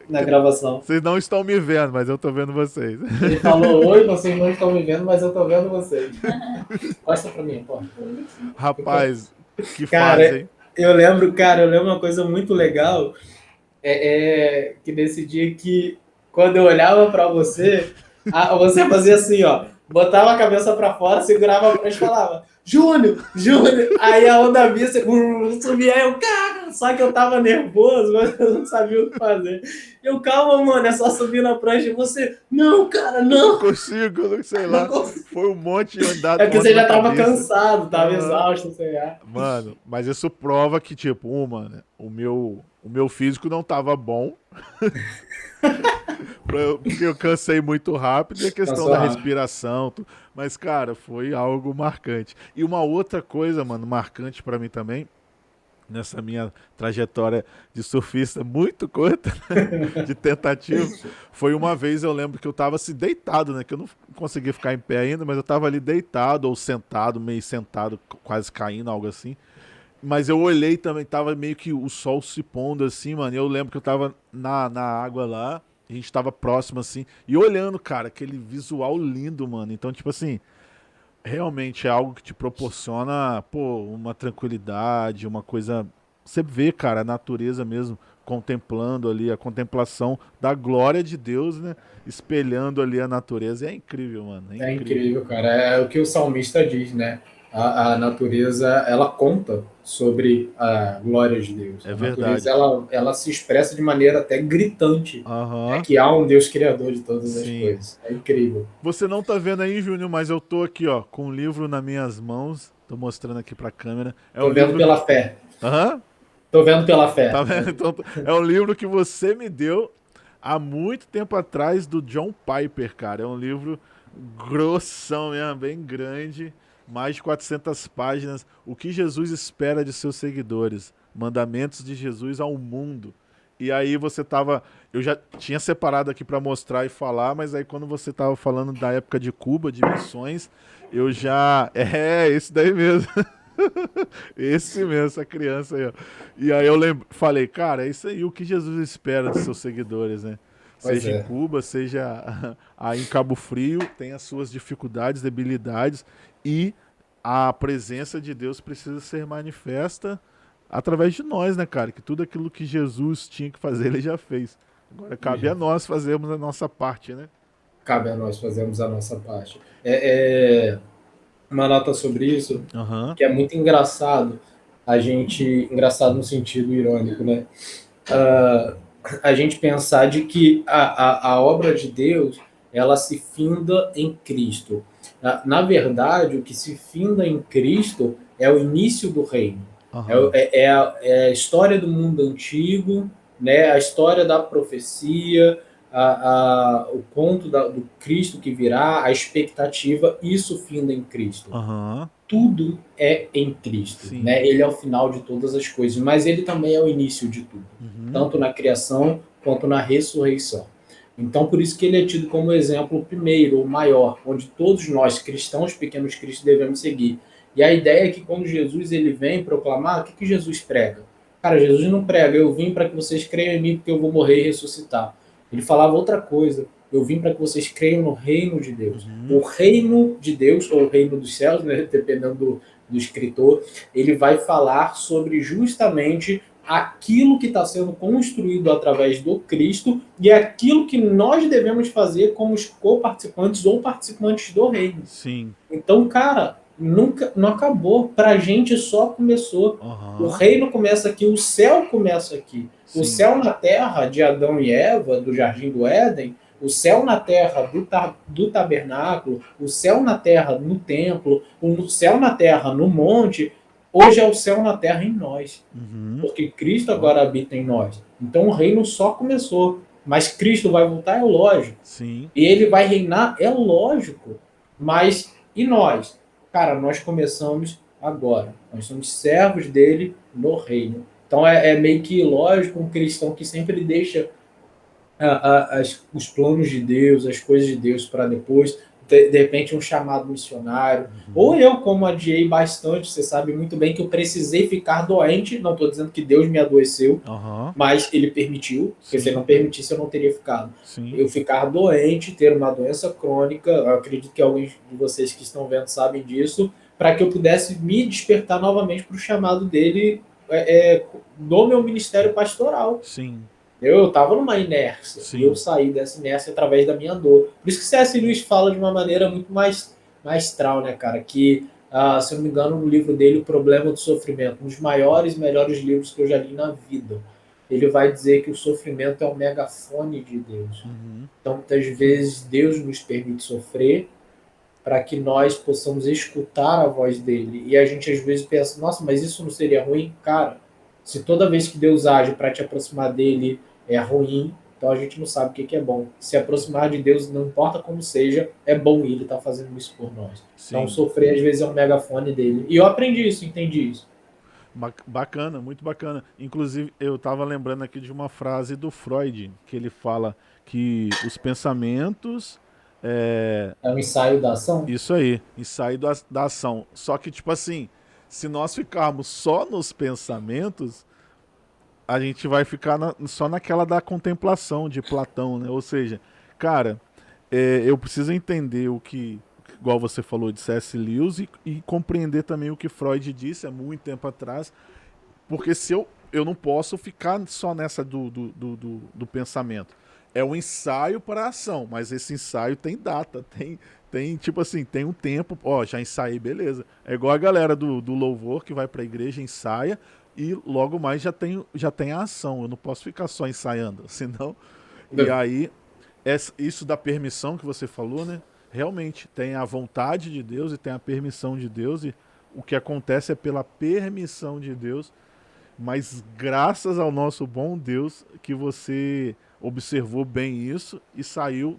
na gravação. Vocês não estão me vendo, mas eu tô vendo vocês. Ele falou, oi, vocês não estão me vendo, mas eu tô vendo vocês. Costa pra mim, pô. Rapaz, que fase, Cara, hein? eu lembro uma coisa muito legal, que nesse dia que, quando eu olhava pra você, você fazia assim, ó, botava a cabeça pra fora, segurava a prancha e falava, Júnior, Júnior, aí a onda vinha, você subia, aí eu, cara, só que eu tava nervoso, mas eu não sabia o que fazer. Eu, calma, mano, é só subir na prancha e você, não, cara, Não não, consigo, não sei não lá. consigo. Foi um monte de É andado com porque onda você na já tava cabeça. cansado, tava Aham. exausto, sei lá. Mano, mas isso prova que, tipo, mano, o meu físico não tava bom, porque eu cansei muito rápido e a questão Cansou da rápido. respiração. Mas, cara, foi algo marcante. E uma outra coisa, mano, marcante pra mim também, nessa minha trajetória de surfista muito curta, de tentativa, foi uma vez eu lembro que eu tava assim, deitado, né? Que eu não conseguia ficar em pé ainda, mas eu tava ali deitado ou sentado, meio sentado, quase caindo, algo assim. Mas eu olhei também, tava meio que o sol se pondo assim, mano. E eu lembro que eu tava na água lá, a gente tava próximo assim, e olhando, cara, aquele visual lindo, mano. Então, tipo assim, realmente é algo que te proporciona, pô, uma tranquilidade, uma coisa. Você vê, cara, a natureza mesmo contemplando ali, a contemplação da glória de Deus, né? Espelhando ali a natureza. É incrível, mano. É É incrível. incrível, cara. É o que o salmista diz, né? A natureza, ela conta sobre a glória de Deus. É A natureza, verdade. ela se expressa de maneira até gritante, né? Aham. Que há um Deus criador de todas as Sim. coisas. É incrível. Você não tá vendo aí, Júnior, mas eu tô aqui, ó, com um livro nas minhas mãos. Tô mostrando aqui pra câmera. É um Tô vendo livro que. pela fé. Aham. Tô vendo pela Tá fé. vendo? Então, é um livro que você me deu há muito tempo atrás do John Piper, cara. É um livro grossão mesmo, bem grande, mais de 400 páginas. O que Jesus espera de seus seguidores? Mandamentos de Jesus ao mundo. E aí você tava, eu já tinha separado aqui para mostrar e falar, mas aí quando você tava falando da época de Cuba, de missões, eu já, esse daí mesmo. Esse mesmo, essa criança aí, ó. E aí eu falei, cara, é isso aí o que Jesus espera dos seus seguidores, né? Pois Seja em é. Cuba, seja aí em Cabo Frio, tem as suas dificuldades, debilidades, e a presença de Deus precisa ser manifesta através de nós, né, cara? Que tudo aquilo que Jesus tinha que fazer, ele já fez. Agora Ele cabe já a nós fazermos a nossa parte, né? cabe a nós fazermos a nossa parte. É uma nota sobre isso, Aham, que é muito engraçado. A gente, engraçado no sentido irônico, né? Ah, a gente pensar de que a obra de Deus ela se finda em Cristo. Na verdade, o que se finda em Cristo é o início do reino. aham, É a história do mundo antigo, né? A história da profecia, o ponto do Cristo que virá, a expectativa, isso finda em Cristo. aham, Tudo é em Cristo, sim. né? Ele é o final de todas as coisas, mas ele também é o início de tudo, Uhum, tanto na criação quanto na ressurreição. Então, por isso que ele é tido como exemplo primeiro, o maior, onde todos nós, cristãos, pequenos cristos, devemos seguir. E a ideia é que quando Jesus ele vem proclamar, o que Jesus prega? Cara, Jesus não prega, eu vim para que vocês creiam em mim porque eu vou morrer e ressuscitar. Ele falava outra coisa, eu vim para que vocês creiam no reino de Deus. O uhum, reino de Deus, ou o reino dos céus, né, dependendo do escritor, ele vai falar sobre justamente aquilo que está sendo construído através do Cristo e aquilo que nós devemos fazer como os co-participantes ou participantes do reino. sim. Então, cara, nunca não acabou. Para a gente só começou. O Aham, reino começa aqui, o céu começa aqui. O sim. céu na terra de Adão e Eva, do Jardim do Éden, o céu na terra do tabernáculo, o céu na terra no templo, o céu na terra no monte, hoje é o céu na terra em nós. Uhum. Porque Cristo Ó, agora habita em nós. Então o reino só começou. Mas Cristo vai voltar, é lógico. sim. E ele vai reinar, é lógico. Mas e nós? Cara, nós começamos agora. Nós somos servos dele no reino. Então é meio que lógico um cristão que sempre deixa os planos de Deus, as coisas de Deus para depois, de repente um chamado missionário. Ou Uhum. eu, como adiei bastante, você sabe muito bem que eu precisei ficar doente, não estou dizendo que Deus me adoeceu, Aham, mas ele permitiu, porque se ele sim, não permitisse eu não teria ficado. sim, Eu ficar doente, ter uma doença crônica, eu acredito que alguns de vocês que estão vendo sabem disso, para que eu pudesse me despertar novamente para o chamado dele no meu ministério pastoral. sim, Eu estava numa inércia e eu sim. saí dessa inércia através da minha dor. Por isso que C.S. Lewis fala de uma maneira muito mais maestral, né, cara? Que, se eu não me engano, no livro dele, O Problema do Sofrimento, um dos maiores e melhores livros que eu já li na vida. Ele vai dizer que o sofrimento é o megafone de Deus. Uhum. Então, muitas vezes, Deus nos permite sofrer para que nós possamos escutar a voz dele. E a gente às vezes pensa, nossa, mas isso não seria ruim? Cara, se toda vez que Deus age para te aproximar dele é ruim, então a gente não sabe o que é bom. Se aproximar de Deus, não importa como seja, é bom e ele está fazendo isso por nós. Então Sim. sofrer às vezes é um megafone dele. E eu aprendi isso, entendi isso. Bacana, muito bacana. Inclusive, eu tava lembrando aqui de uma frase do Freud, que ele fala que os pensamentos. É, É um ensaio da ação. isso aí, ensaio da ação. Só que, tipo assim, se nós ficarmos só nos pensamentos, a gente vai ficar só naquela da contemplação de Platão, né? Ou seja, cara, eu preciso entender igual você falou, de C.S. Lewis, e compreender também o que Freud disse há muito tempo atrás, porque se eu não posso ficar só nessa do pensamento. É um ensaio para a ação, mas esse ensaio tem data, tem tipo assim, tem um tempo. Ó, já ensaiei, beleza. É igual a galera do louvor que vai para a igreja, ensaia e logo mais já tem a ação. Eu não posso ficar só ensaiando, senão. E aí, isso da permissão que você falou, né? Realmente, tem a vontade de Deus e tem a permissão de Deus, e o que acontece é pela permissão de Deus, mas graças ao nosso bom Deus que você observou bem isso e saiu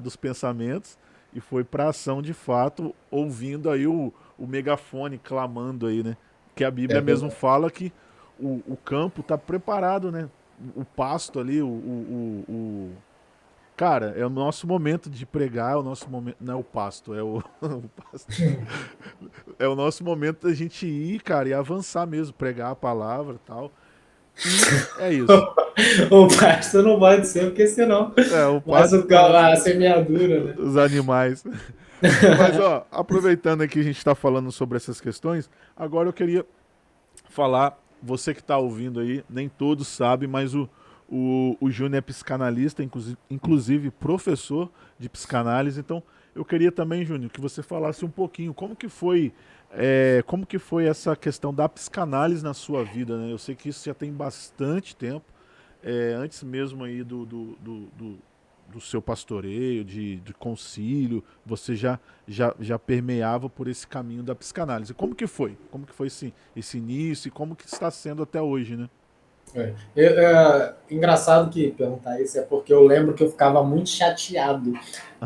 dos pensamentos e foi para ação de fato, ouvindo aí o megafone clamando aí, né? Que a É Bíblia mesmo verdade. fala que o campo está preparado, né? O pasto ali, Cara, é o nosso momento de pregar, é o nosso momento. Não é o pasto, é o, o pasto. É o nosso momento da gente ir, cara, e avançar mesmo, pregar a palavra e tal. E é isso. O pastor não pode ser, porque senão. É, o Mas pasto não, a semeadura, né? os animais. Mas, ó, aproveitando aqui que a gente está falando sobre essas questões, agora eu queria falar, você que está ouvindo aí, nem todos sabem, mas o Júnior é psicanalista, inclusive professor de psicanálise. Então, eu queria também, Júnior, que você falasse um pouquinho como que foi essa questão da psicanálise na sua vida, né? Eu sei que isso já tem bastante tempo, antes mesmo aí do seu pastoreio, de concílio, você já permeava por esse caminho da psicanálise. Como que foi? Como que foi esse início e como que está sendo até hoje, né? Engraçado que perguntar isso é porque eu lembro que eu ficava muito chateado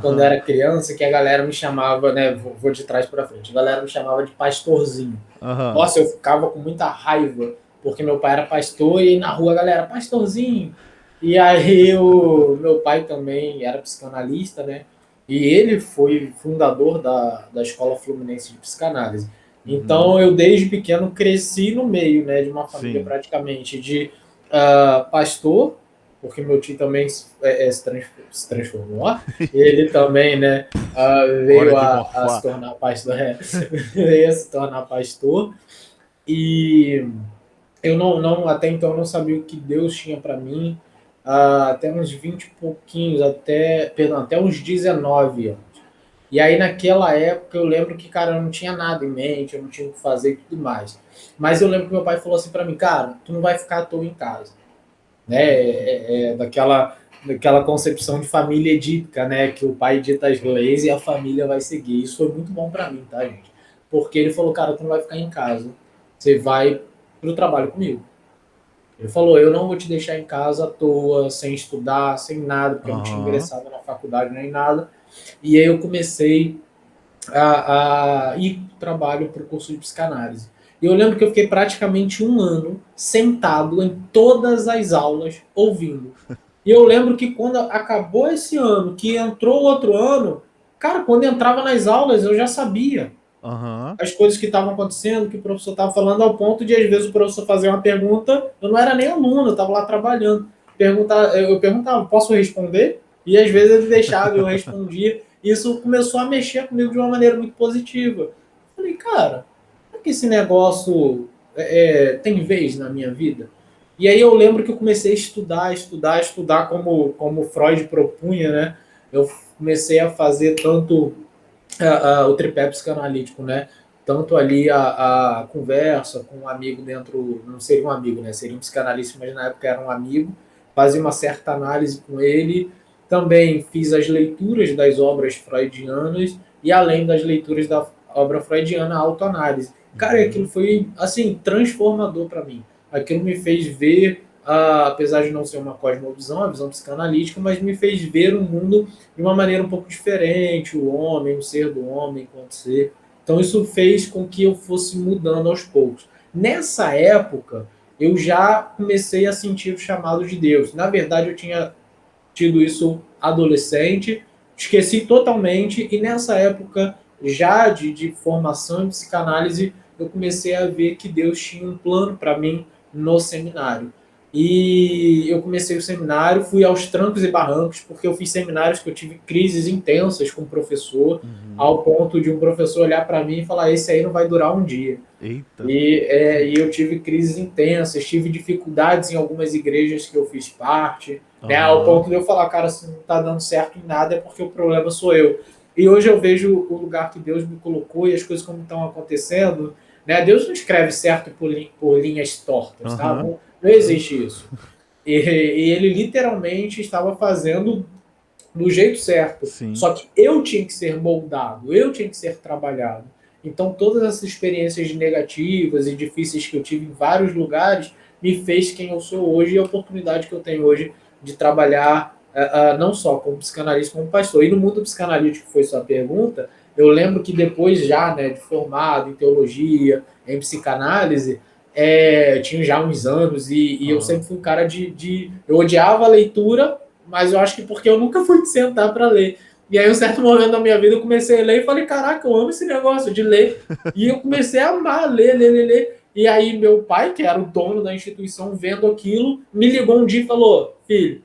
quando eu Aham, era criança, que a galera me chamava, né? Vou de trás para frente. A galera me chamava de pastorzinho. aham. Nossa, eu ficava com muita raiva, porque meu pai era pastor e na rua a galera, pastorzinho. E aí o meu pai também era psicanalista, né? E ele foi fundador da Escola Fluminense de Psicanálise. Uhum. Então eu desde pequeno cresci no meio, né, de uma família Sim. praticamente de pastor, porque meu tio também se transformou. Ó. Ele também, né, Hora veio de a se morfar. tornar pastor, veio a se tornar pastor. E eu não até então eu não sabia o que Deus tinha para mim, até uns 20 e pouquinhos, perdão, até uns 19 anos. E aí naquela época eu lembro que, cara, eu não tinha nada em mente, eu não tinha o que fazer e tudo mais. Mas eu lembro que meu pai falou assim para mim, cara, tu não vai ficar à toa em casa, né? Daquela concepção de família edípica, né? Que o pai dita as leis e a família vai seguir. Isso foi muito bom para mim, tá, gente? Porque ele falou, cara, tu não vai ficar em casa, você vai pro trabalho comigo. Ele falou, eu não vou te deixar em casa à toa, sem estudar, sem nada, porque eu não tinha Aham. ingressado na faculdade nem nada. E aí eu comecei a ir para o trabalho para o curso de psicanálise. E eu lembro que eu fiquei praticamente um ano sentado em todas as aulas, ouvindo. E eu lembro que quando acabou esse ano, que entrou outro ano, cara, quando entrava nas aulas eu já sabia Aham. as coisas que estavam acontecendo, que o professor estava falando, ao ponto de, às vezes, o professor fazer uma pergunta, eu não era nem aluno, eu estava lá trabalhando. Eu perguntava, posso responder? E às vezes ele deixava, eu respondia. Isso começou a mexer comigo de uma maneira muito positiva. Eu falei, cara, será que esse negócio tem vez na minha vida? E aí eu lembro que eu comecei a estudar como Freud propunha, né? Eu comecei a fazer tanto o tripé psicanalítico, né? Tanto ali a conversa com um amigo dentro, não seria um amigo, né? Seria um psicanalista, mas na época era um amigo, fazia uma certa análise com ele. Também fiz as leituras das obras freudianas e além das leituras da obra freudiana, a autoanálise. Cara, aquilo Uhum. foi, assim, transformador para mim. Aquilo me fez ver, apesar de não ser uma cosmovisão, a visão psicanalítica, mas me fez ver o mundo de uma maneira um pouco diferente, o homem, o ser do homem enquanto ser. Então isso fez com que eu fosse mudando aos poucos. Nessa época, eu já comecei a sentir o chamado de Deus. Na verdade, eu tinha tido isso adolescente, esqueci totalmente, e nessa época, já de formação em psicanálise, eu comecei a ver que Deus tinha um plano para mim no seminário. E eu comecei o seminário, fui aos trancos e barrancos, porque eu fiz seminários que eu tive crises intensas com o professor, Uhum. ao ponto de um professor olhar para mim e falar: esse aí não vai durar um dia. Eita. E eu tive crises intensas, tive dificuldades em algumas igrejas que eu fiz parte, né, ao Aham. ponto de eu falar: cara, se não está dando certo em nada é porque o problema sou eu. E hoje eu vejo o lugar que Deus me colocou e as coisas como estão acontecendo. Né? Deus não escreve certo por linhas tortas, tá? Aham. Não existe isso. E ele literalmente estava fazendo do jeito certo. Sim. Só que eu tinha que ser moldado, eu tinha que ser trabalhado. Então, todas essas experiências negativas e difíceis que eu tive em vários lugares me fez quem eu sou hoje e a oportunidade que eu tenho hoje de trabalhar não só como psicanalista, como pastor. E no mundo psicanalítico, que foi sua pergunta, eu lembro que depois já, né, de formado em teologia, em psicanálise, tinha já uns anos e eu Aham. sempre fui um cara eu odiava a leitura, mas eu acho que porque eu nunca fui sentar para ler. E aí, em um certo momento da minha vida, eu comecei a ler e falei: caraca, eu amo esse negócio de ler. E eu comecei a amar ler. E aí, meu pai, que era o dono da instituição, vendo aquilo, me ligou um dia e falou: filho,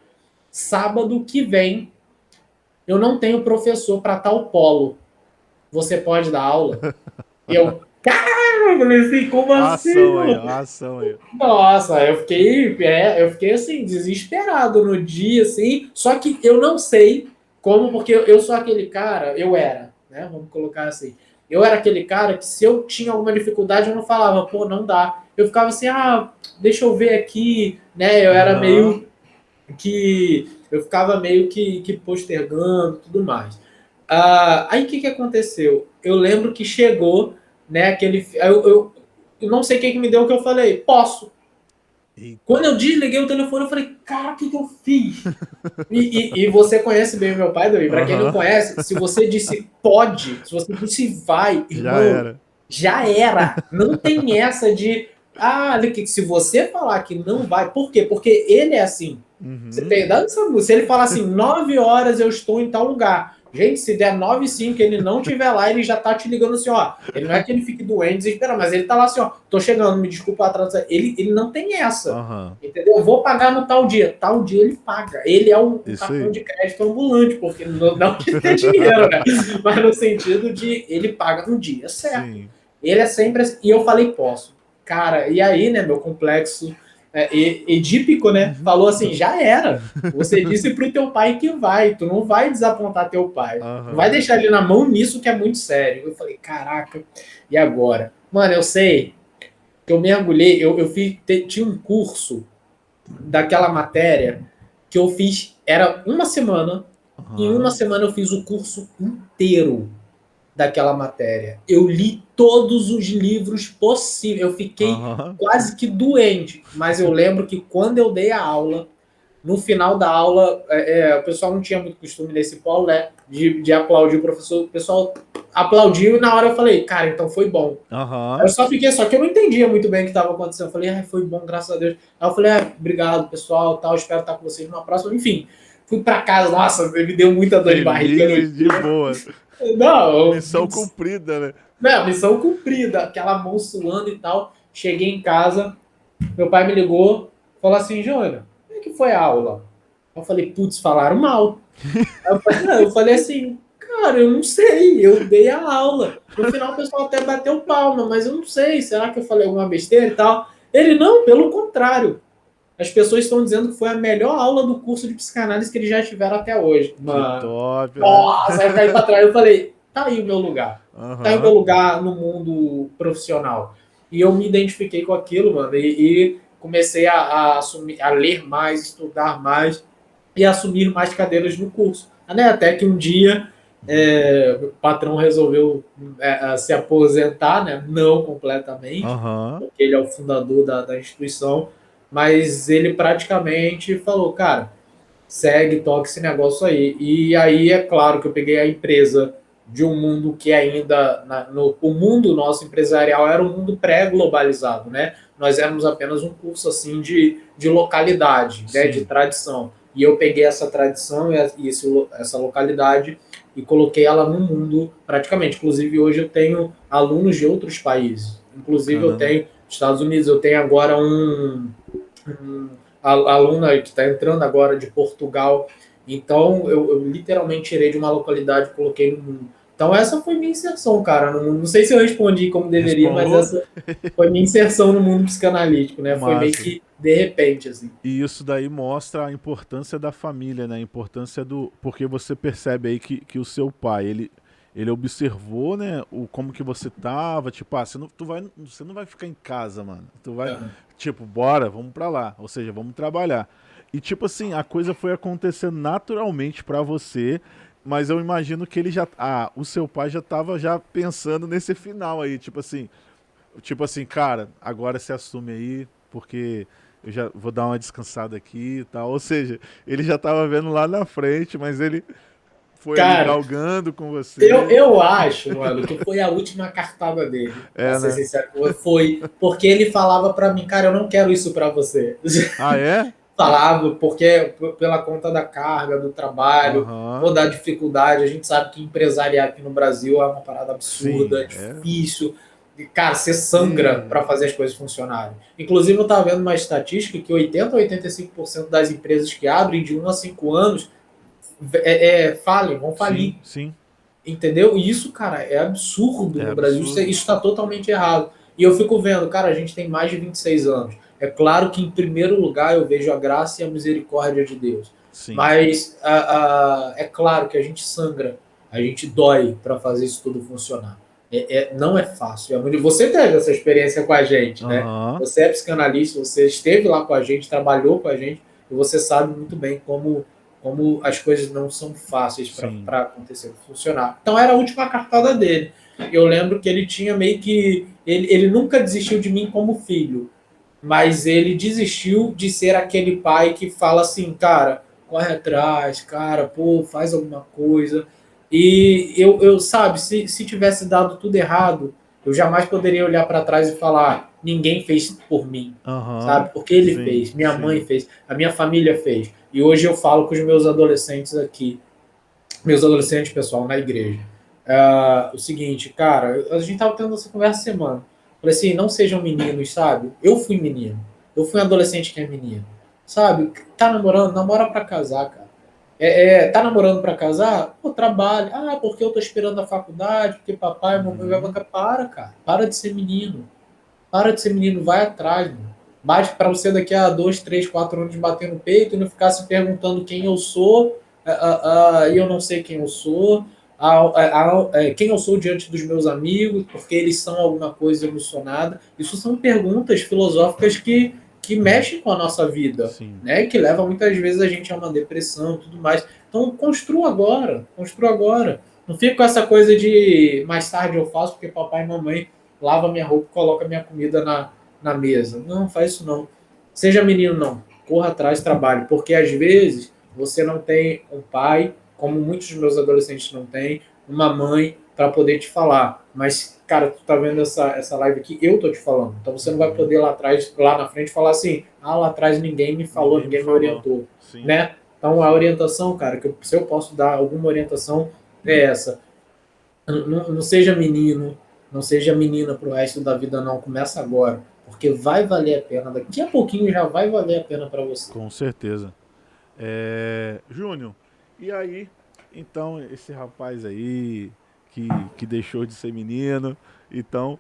sábado que vem eu não tenho professor para tal polo. Você pode dar aula? E eu, cara, eu falei assim: como A assim, ação aí, ó. mano? A ação aí. Nossa, eu fiquei assim, desesperado no dia, assim. Só que eu não sei como, porque eu sou aquele cara, eu era, né? Vamos colocar assim. Eu era aquele cara que se eu tinha alguma dificuldade, eu não falava, pô, não dá. Eu ficava assim, deixa eu ver aqui, né? Eu era Aham. meio que. Eu ficava meio que postergando tudo mais. Aí o que aconteceu? Eu lembro que chegou, né, aquele. Eu não sei quem que me deu o que eu falei, posso. Eita. Quando eu desliguei o telefone, eu falei, cara, o que eu fiz? E você conhece bem o meu pai, Davi. Para quem não Aham. conhece, se você disse pode, se você disse vai, Já irmão, era. já era. Não tem essa de, se você falar que não vai, por quê? Porque ele é assim. Você Uhum. tem dado essa, se ele falar assim, 9 horas eu estou em tal lugar. Gente, se der 9h05 ele não tiver lá, ele já tá te ligando assim, ó. Ele não é que ele fique doente, desesperado, mas ele tá lá assim, ó. Tô chegando, me desculpa atrás. Ele não tem essa. Aham. Entendeu? Eu vou pagar no tal dia. Tal dia ele paga. Ele é um Isso cartão aí. de crédito ambulante, porque não de ter dinheiro, né? Mas no sentido de ele paga no dia certo. Sim. Ele é sempre assim. E eu falei, posso. Cara, e aí, né, meu complexo edípico, né, falou assim, já era. Você disse pro teu pai que vai, tu não vai desapontar teu pai. Não vai Aham. deixar ele na mão nisso que é muito sério. Eu falei, caraca, e agora? Mano, eu sei que eu mergulhei, eu fiz, tinha um curso daquela matéria que eu fiz, era uma semana, em uma Aham. semana eu fiz o curso inteiro daquela matéria. Eu li todos os livros possíveis. Eu fiquei Aham. quase que doente, mas eu lembro que quando eu dei a aula, no final da aula, o pessoal não tinha muito costume nesse polo, né? De aplaudir o professor. O pessoal aplaudiu e na hora eu falei, cara, então foi bom. Eu Aham. só fiquei, só que eu não entendia muito bem o que estava acontecendo. Eu falei, foi bom, graças a Deus. Aí eu falei, obrigado, pessoal, tal, espero estar com vocês numa próxima. Enfim, fui para casa, nossa, me deu muita dor de barriga Feliz no e de dia. boa. Não, Missão cumprida, né? missão cumprida, aquela mão suando e tal. Cheguei em casa, meu pai me ligou, falou assim, Júnior, como é que foi a aula? Eu falei, putz, falaram mal. Aí eu falei assim, cara, eu não sei, eu dei a aula. No final o pessoal até bateu palma, mas eu não sei, será que eu falei alguma besteira e tal? Ele, não, pelo contrário. As pessoas estão dizendo que foi a melhor aula do curso de psicanálise que eles já tiveram até hoje. Que Mano, top, né? nossa, aí eu caí pra trás. Eu falei, tá aí o meu lugar. Tá aí o meu Aham. lugar no mundo profissional. E eu me identifiquei com aquilo, mano, e comecei assumir, a ler mais, estudar mais e assumir mais cadeiras no curso. Né? Até que um dia o patrão resolveu se aposentar, né? Não completamente, Aham. porque ele é o fundador da instituição, mas ele praticamente falou, cara, segue, toca esse negócio aí. E aí é claro que eu peguei a empresa de um mundo que ainda, o mundo nosso empresarial era um mundo pré-globalizado, né? Nós éramos apenas um curso assim de localidade, né? De Sim. tradição. E eu peguei essa tradição e essa localidade e coloquei ela no mundo praticamente. Inclusive hoje eu tenho alunos de outros países. Inclusive eu Bacana, né? tenho Estados Unidos, eu tenho agora um a aluna que está entrando agora de Portugal. Então, eu literalmente tirei de uma localidade e coloquei no mundo. Então, essa foi minha inserção, cara, no mundo. Não sei se eu respondi como deveria, mas Respondeu? essa foi minha inserção no mundo psicanalítico, né? Foi meio Massa. que de repente, assim. E isso daí mostra a importância da família, né? A importância do. Porque você percebe aí que o seu pai, ele observou, né, como que você tava, tipo, você não vai ficar em casa, mano. Tu vai, Aham. tipo, bora, vamos pra lá. Ou seja, vamos trabalhar. E tipo assim, a coisa foi acontecendo naturalmente pra você, mas eu imagino que ele já. Ah, o seu pai já tava já pensando nesse final aí, tipo assim, cara, agora se assume aí, porque eu já vou dar uma descansada aqui e tal. Ou seja, ele já tava vendo lá na frente, mas ele foi ali Cara, galgando com eu, você. eu acho, mano, que foi a última cartada dele, pra É, ser né? sincero. Foi porque ele falava pra mim, cara, eu não quero isso pra você. Ah, é? Falava, porque pela conta da carga, do trabalho, ou Aham. da dificuldade, a gente sabe que empresariar aqui no Brasil é uma parada absurda, Sim, é é. difícil. E, cara, você sangra E. para fazer as coisas funcionarem. Inclusive, eu estava vendo uma estatística que 80 a 85% das empresas que abrem de 1 a 5 anos falem, vão falir. Sim, sim. Entendeu? E isso, cara, é absurdo É no Brasil. Isso absurdo. está totalmente errado. E eu fico vendo, cara, a gente tem mais de 26 anos. É claro que, em primeiro lugar, eu vejo a graça e a misericórdia de Deus. Sim. Mas é claro que a gente sangra, a gente dói para fazer isso tudo funcionar. Não é fácil. Você teve essa experiência com a gente, né? Aham. Você é psicanalista, você esteve lá com a gente, trabalhou com a gente, e você sabe muito bem como as coisas não são fáceis Sim. para acontecer, funcionar. Então era a última cartada dele. Eu lembro que ele tinha meio que. Ele nunca desistiu de mim como filho, mas ele desistiu de ser aquele pai que fala assim, cara, corre atrás, cara, pô, faz alguma coisa. E eu sabe, se tivesse dado tudo errado, eu jamais poderia olhar para trás e falar, ninguém fez por mim, Aham. sabe? Porque ele Sim, fez, minha mãe sim. fez, a minha família fez. E hoje eu falo com os meus adolescentes aqui, meus adolescentes, pessoal, na igreja. O seguinte, cara, a gente tava tendo essa conversa semana. Falei assim, não sejam meninos, sabe? Eu fui menino. Eu fui um adolescente que é menino. Sabe? Tá namorando? Namora pra casar, cara. Tá namorando pra casar? Pô, trabalho. Ah, porque eu tô esperando a faculdade, porque papai, mamãe vai Uhum. bancar. Para, cara. Para de ser menino. Para de ser menino, vai atrás, mano. Bate para você daqui a 2, 3, 4 anos bater no peito e não ficar se perguntando quem eu sou e eu não sei quem eu sou, quem eu sou diante dos meus amigos, porque eles são alguma coisa emocionada. Isso são perguntas filosóficas que mexem com a nossa vida, Sim. né? Que levam muitas vezes a gente a uma depressão e tudo mais. Então, construa agora, construa agora. Não fica com essa coisa de mais tarde eu faço porque papai e mamãe lava minha roupa e coloca minha comida na mesa. Não, faz isso não. Seja menino, não. Corra atrás, trabalhe. Porque às vezes você não tem um pai, como muitos dos meus adolescentes não têm, uma mãe para poder te falar. Mas, cara, tu tá vendo essa live aqui, eu tô te falando. Então você não vai Uhum. poder lá atrás, lá na frente, falar assim, lá atrás ninguém me falou, Ninguém me ninguém me falou. orientou. Sim. Né? Então a orientação, cara, se eu posso dar alguma orientação, é essa. Não seja menino, não seja menina pro resto da vida, não. Começa agora. Porque vai valer a pena. Daqui a pouquinho já vai valer a pena para você. Com certeza. Júnior, e aí, então, esse rapaz aí que deixou de ser menino, então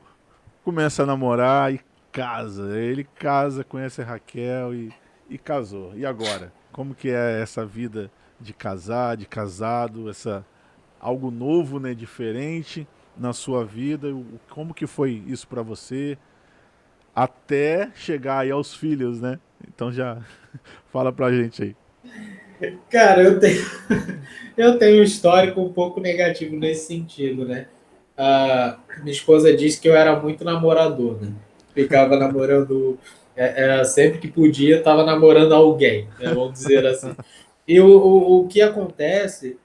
começa a namorar e casa. Ele casa, conhece a Raquel e casou. E agora? Como que é essa vida de casar, de casado, algo novo, né, diferente na sua vida? Como que foi isso pra você até chegar aí aos filhos, né? Então já fala pra gente aí. Cara, eu tenho um histórico um pouco negativo nesse sentido, né? Minha esposa disse que eu era muito namorador, né? Ficava namorando, sempre que podia, estava namorando alguém, né? Vamos dizer assim. E o que acontece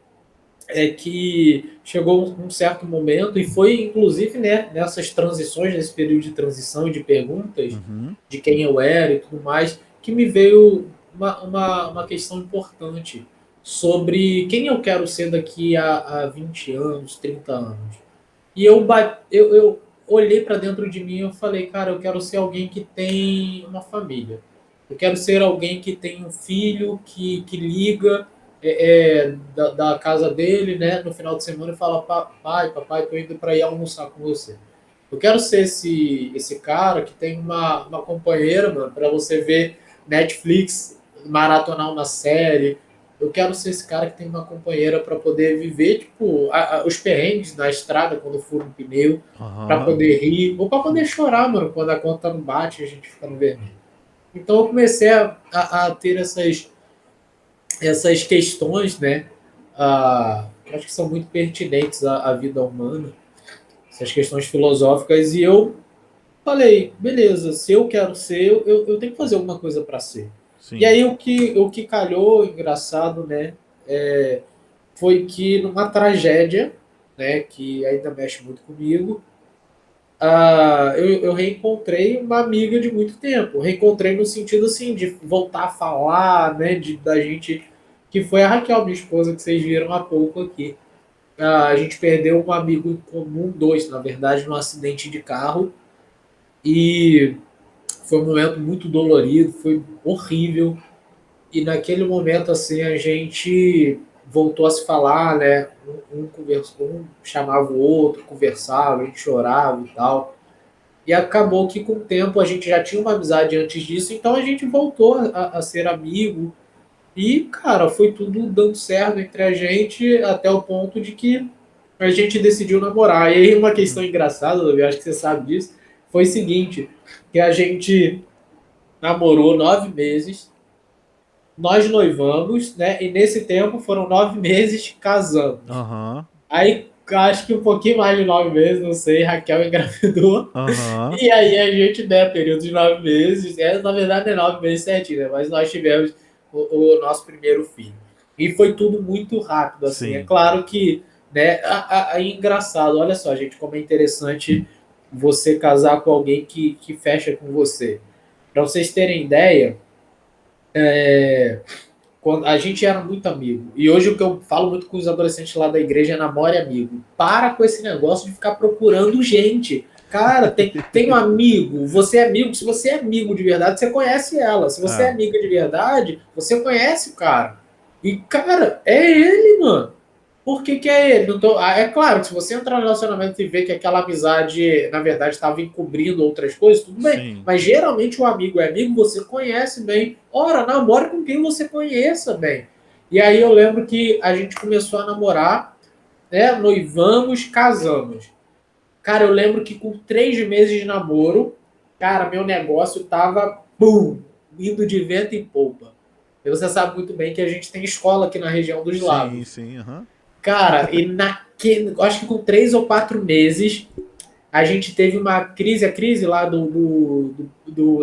é que chegou um certo momento, e foi inclusive, né, nessas transições, nesse período de transição e de perguntas Uhum. de quem eu era e tudo mais, que me veio uma questão importante sobre quem eu quero ser daqui a 20 anos, 30 anos. E eu olhei para dentro de mim e eu falei, cara, eu quero ser alguém que tem uma família. Eu quero ser alguém que tem um filho que liga da casa dele, né, no final de semana e fala: pai, papai, tô indo para ir almoçar com você. Eu quero ser esse cara que tem uma companheira, mano, para você ver Netflix, maratonar uma série. Eu quero ser esse cara que tem uma companheira para poder viver, tipo, os perrengues na estrada quando fura um pneu, para Aham. poder rir, ou para poder chorar, mano, quando a conta não bate e a gente fica no vermelho. Então eu comecei a ter essas questões, né? Que acho que são muito pertinentes à vida humana, essas questões filosóficas, e eu falei, beleza, se eu quero ser, eu tenho que fazer alguma coisa para ser. E Sim. aí o que calhou, engraçado, né? é, Foi que numa tragédia, né, que ainda mexe muito comigo, eu reencontrei uma amiga de muito tempo. Reencontrei no sentido assim de voltar a falar, né, da gente, que foi a Raquel, minha esposa, que vocês viram há pouco aqui. A gente perdeu um amigo em comum, dois, na verdade, num acidente de carro. E foi um momento muito dolorido, foi horrível. E naquele momento, assim, a gente voltou a se falar, né? Um chamava o outro, conversava, a gente chorava e tal. E acabou que com o tempo a gente já tinha uma amizade antes disso, então a gente voltou a ser amigo. E, cara, foi tudo dando certo entre a gente até o ponto de que a gente decidiu namorar. E aí uma questão engraçada, eu acho que você sabe disso, foi o seguinte, que a gente namorou 9 meses, nós noivamos, né? E nesse tempo foram 9 meses casamos. Aham. Aí acho que um pouquinho mais de 9 meses, não sei, Raquel engravidou. Aham. E aí a gente, né, período de 9 meses, na verdade não é 9 meses certinho, né? Mas nós tivemos o nosso primeiro filho. E foi tudo muito rápido, assim. É Sim. claro que, né, aí engraçado, olha só, gente, como é interessante você casar com alguém que fecha com você. Para vocês terem ideia, quando a gente era muito amigo. E hoje o que eu falo muito com os adolescentes lá da igreja é namore amigo. Para com esse negócio de ficar procurando gente. Cara, tem um amigo, você é amigo. Se você é amigo de verdade, você conhece ela. Se você é É. amiga de verdade, você conhece o cara. E, cara, é ele, mano. Por que, que é ele? Não tô... É claro que se você entrar no relacionamento e ver que aquela amizade, na verdade, estava encobrindo outras coisas, tudo bem. Sim. Mas geralmente o amigo é amigo, você conhece bem. Ora, namore com quem você conheça bem. E aí eu lembro que a gente começou a namorar, né? Noivamos, casamos. Cara, eu lembro que com 3 meses de namoro, cara, meu negócio tava, pum, indo de vento em polpa. E você sabe muito bem que a gente tem escola aqui na região dos Sim, lagos. sim, aham. Cara, e acho que com 3 ou 4 meses, a gente teve uma crise, a crise lá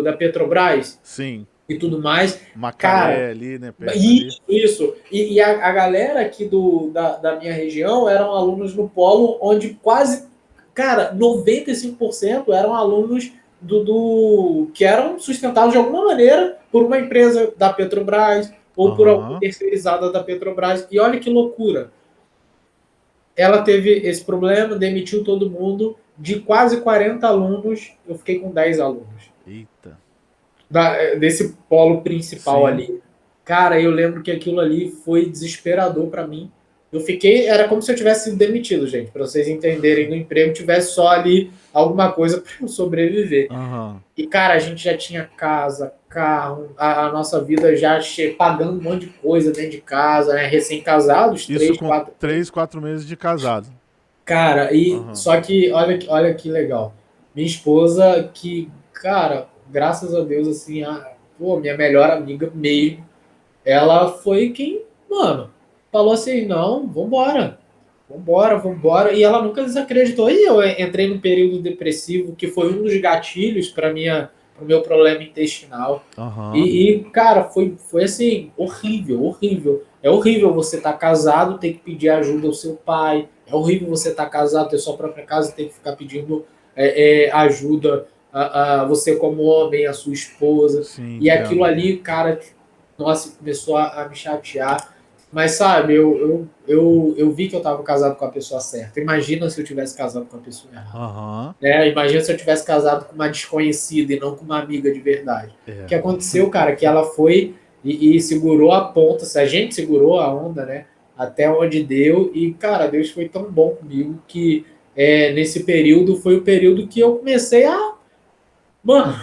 da Petrobras Sim. e tudo mais. Cara, Macaé ali, né? Perto ali. isso. E a galera aqui da minha região eram alunos no polo, onde quase, cara, 95% eram alunos que eram sustentados de alguma maneira por uma empresa da Petrobras ou por alguma Aham. terceirizada da Petrobras. E olha que loucura. Ela teve esse problema, demitiu todo mundo. De quase 40 alunos, eu fiquei com 10 alunos. Eita. Desse polo principal Sim. ali. Cara, eu lembro que aquilo ali foi desesperador para mim. Eu fiquei, era como se eu tivesse sido demitido, gente, para vocês entenderem, no emprego tivesse só ali alguma coisa para eu sobreviver. Aham. E, cara, a gente já tinha casa, carro, a nossa vida já pagando um monte de coisa dentro de casa, né? Recém-casados, Isso três, com quatro. 3, 4 meses de casado. Cara, e Aham. só que olha que legal. Minha esposa, que, cara, graças a Deus, assim, pô, minha melhor amiga mesmo, ela foi quem, mano, falou assim: não, vambora, vambora, vambora. E ela nunca desacreditou. E eu entrei num período depressivo que foi um dos gatilhos para o meu problema intestinal. Aham. Cara, foi assim, horrível, horrível. É horrível você estar casado, ter que pedir ajuda ao seu pai. É horrível você estar casado, ter sua própria casa, ter que ficar pedindo ajuda a você como homem, a sua esposa. Sim, E aquilo entendo. ali, cara, nossa, começou a me chatear. Mas, sabe, eu vi que eu estava casado com a pessoa certa. Imagina se eu tivesse casado com a pessoa errada. Aham. Né? Imagina se eu tivesse casado com uma desconhecida e não com uma amiga de verdade. O É. que aconteceu, cara, que ela foi e segurou a ponta, se a gente segurou a onda, né? Até onde deu. E, cara, Deus foi tão bom comigo que nesse período foi o período que eu comecei a. Mano,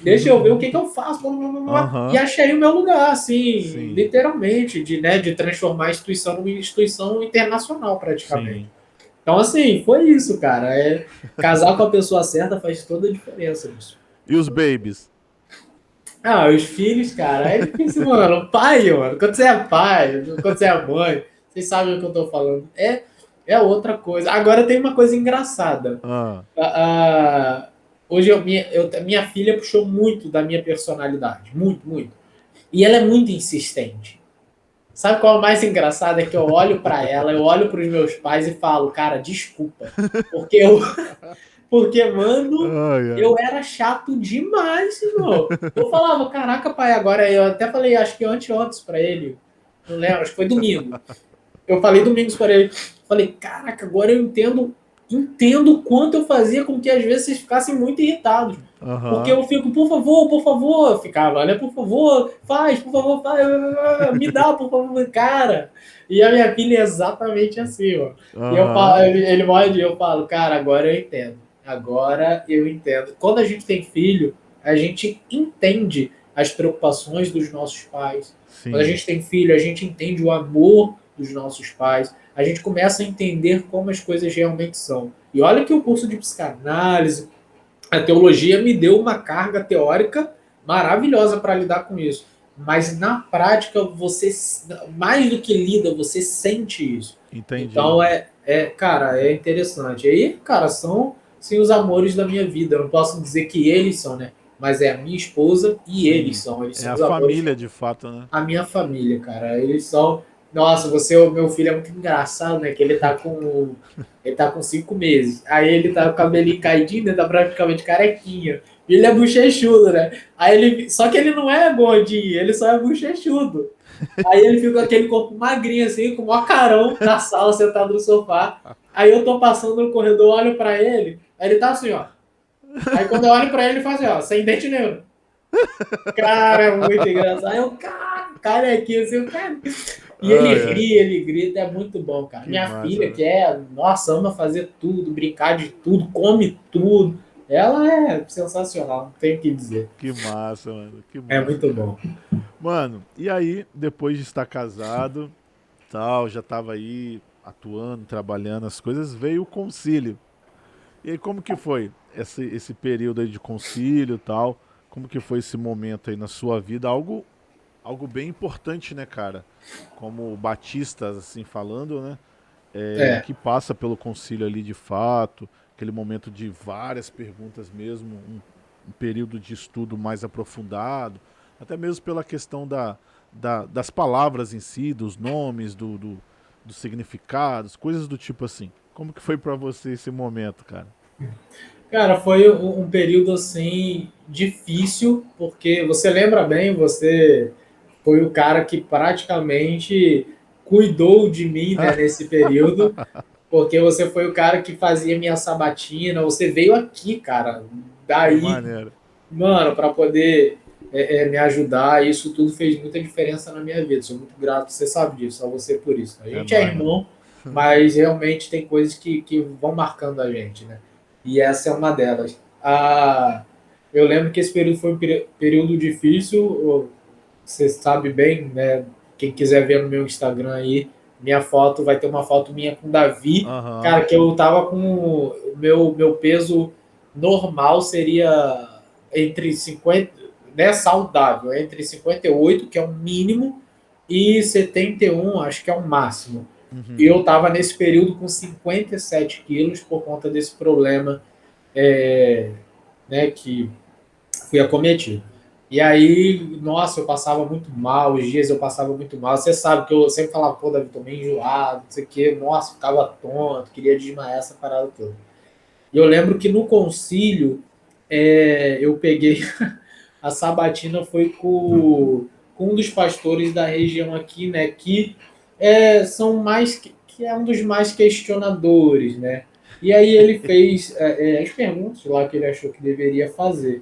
deixa eu ver o que eu faço. E Aham. achei o meu lugar, assim, Sim. literalmente, de transformar a instituição numa instituição internacional, praticamente. Sim. Então, assim, foi isso, cara. Casar com a pessoa certa faz toda a diferença nisso. E os babies? Ah, os filhos, cara, é difícil, mano. Pai, mano, quando você é pai, quando você é mãe, vocês sabem o que eu tô falando. É outra coisa. Agora tem uma coisa engraçada. Ah, Ah, hoje minha filha puxou muito da minha personalidade. Muito, muito. E ela é muito insistente. Sabe qual é o mais engraçado? É que eu olho pra ela, eu olho pros meus pais e falo, cara, desculpa. Porque porque, mano, ai, ai. eu era chato demais, irmão. Eu falava, caraca, pai, agora eu até falei, acho que anteontem pra ele. Não lembro, acho que foi domingo. Eu falei domingos para ele. Falei, caraca, agora eu entendo o quanto eu fazia com que às vezes vocês ficassem muito irritados. Porque Aham. eu fico, por favor, eu ficava, olha, por favor, faz, por favor, faz, me dá, por favor, cara. E a minha filha é exatamente assim, ó. E eu falo, Aham. ele morde e eu falo, cara, agora eu entendo. Agora eu entendo. Quando a gente tem filho, a gente entende as preocupações dos nossos pais. Quando a Sim. gente tem filho, a gente entende o amor dos nossos pais. A gente começa a entender como as coisas realmente são. E olha que o curso de psicanálise, a teologia me deu uma carga teórica maravilhosa para lidar com isso. Mas na prática, você, mais do que lida, você sente isso. Entendi. Então, cara, é interessante. Aí, cara, são sim os amores da minha vida. Eu não posso dizer que eles são, né? Mas é a minha esposa e eles Sim. são. Eles É são a os amores família de fato, né? a minha família, cara. Eles são. Nossa, o meu filho é muito engraçado, né? Que ele tá com 5 meses. Aí ele tá com o cabelinho caidinho, né? Tá praticamente carequinha. E ele é bochechudo, né? Só que ele não é gordinho, ele só é bochechudo. Aí ele fica com aquele corpo magrinho, assim, com o maior carão na sala, sentado no sofá. Aí eu tô passando no corredor, olho pra ele, aí ele tá assim, ó. Aí quando eu olho pra ele, ele faz assim, ó, sem dente nenhum. Cara, é muito engraçado. Aí eu, cara, aqui, assim, cara. E ele Ai, ai. ri, ele grita, é muito bom, cara. Que Minha massa, filha, velho. que nossa, ama fazer tudo, brincar de tudo, come tudo. Ela é sensacional, não tem o que dizer. Que massa, mano. Que É massa, muito cara. bom. Mano, e aí, depois de estar casado, tal, já tava aí atuando, trabalhando as coisas, veio o concílio. E aí, como que foi esse período aí de concílio e tal? Como que foi esse momento aí na sua vida? Algo bem importante, né, cara? Como batistas, assim, falando, né? É, Que passa pelo concílio ali de fato, aquele momento de várias perguntas mesmo, um período de estudo mais aprofundado, até mesmo pela questão das palavras em si, dos nomes, dos significados, coisas do tipo assim. Como que foi pra você esse momento, cara? cara, foi um período assim difícil, porque você lembra bem, você foi o cara que praticamente cuidou de mim, né, nesse período. Porque você foi o cara que fazia minha sabatina, você veio aqui, cara, Que daí, maneiro. mano, para poder me ajudar. Isso tudo fez muita diferença na minha vida. Sou muito grato, você sabe disso, a você por isso. A É gente é nóis, mano. irmão, mas realmente tem coisas que vão marcando a gente, né? E essa é uma delas. Eu lembro que esse período foi um período difícil, você sabe bem, né? Quem quiser ver no meu Instagram aí, minha foto vai ter uma foto minha com o Davi. Aham. Cara, que eu tava com o meu peso normal seria entre 50, né, saudável, entre 58, que é o mínimo, e 71, acho que é o máximo. E Uhum. eu tava nesse período com 57 quilos por conta desse problema, é, né, que fui acometido. E aí, nossa, eu passava muito mal, os dias eu passava muito mal. Você sabe que eu sempre falava, pô, Davi, tô meio enjoado, não sei o quê. Nossa, ficava tonto, queria desmaiar essa parada toda. E eu lembro que no concílio, eu peguei a sabatina, foi com um dos pastores da região aqui, né, que são mais que é um dos mais questionadores, né? E aí ele fez as perguntas lá que ele achou que deveria fazer.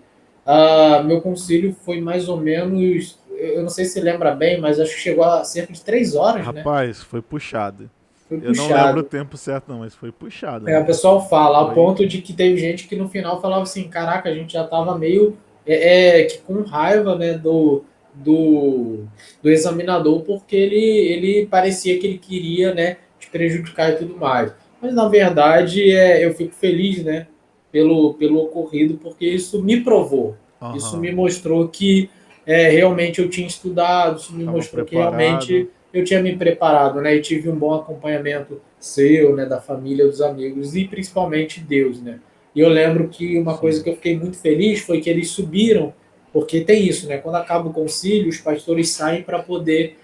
Meu conselho foi mais ou menos, eu não sei se lembra bem, mas acho que chegou a cerca de 3 horas, né? Rapaz, foi puxado. Foi Eu não lembro o puxado. tempo certo, não, mas foi puxado, né? O pessoal fala, ao Foi. ponto de que teve gente que no final falava assim, caraca, a gente já tava meio que com raiva, né, do, do examinador, porque ele parecia que ele queria, né, te prejudicar e tudo mais. Mas na verdade eu fico feliz, né, pelo ocorrido, porque isso me provou, isso Aham. me mostrou que realmente eu tinha estudado, isso me Tava mostrou que preparado. realmente eu tinha me preparado, né, e tive um bom acompanhamento seu, né, da família, dos amigos e principalmente Deus, né? E eu lembro que uma coisa Sim. que eu fiquei muito feliz foi que eles subiram, porque tem isso, né? Quando acaba o concílio, os pastores saem para poder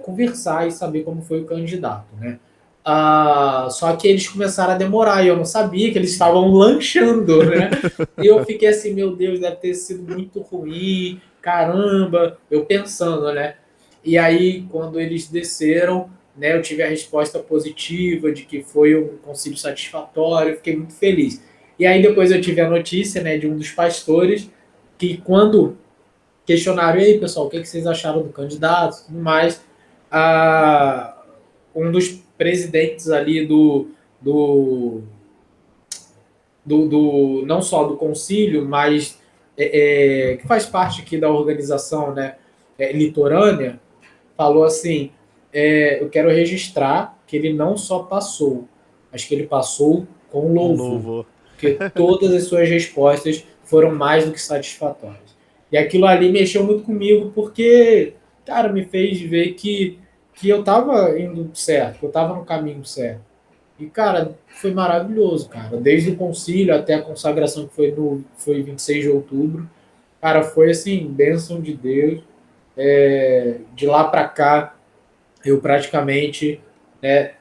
conversar e saber como foi o candidato, né? Só que eles começaram a demorar e eu não sabia que eles estavam lanchando, né? E eu fiquei assim, meu Deus, deve ter sido muito ruim, caramba, eu pensando, né? E aí, quando eles desceram, né, eu tive a resposta positiva de que foi um concílio satisfatório, eu fiquei muito feliz. E aí depois eu tive a notícia, né, de um dos pastores que quando questionaram, e aí, pessoal, o que vocês acharam do candidato e tudo mais, ah, um dos presidentes ali do, não só do concílio, mas que faz parte aqui da organização, né, litorânea, falou assim: eu quero registrar que ele não só passou, mas que ele passou com Com louvor, louvor. porque todas as suas respostas foram mais do que satisfatórias. E aquilo ali mexeu muito comigo, porque, cara, me fez ver que eu estava indo certo, que eu estava no caminho certo. E, cara, foi maravilhoso, cara. Desde o concílio até a consagração, que foi 26 de outubro. Cara, foi assim, bênção de Deus. De lá para cá, eu praticamente né,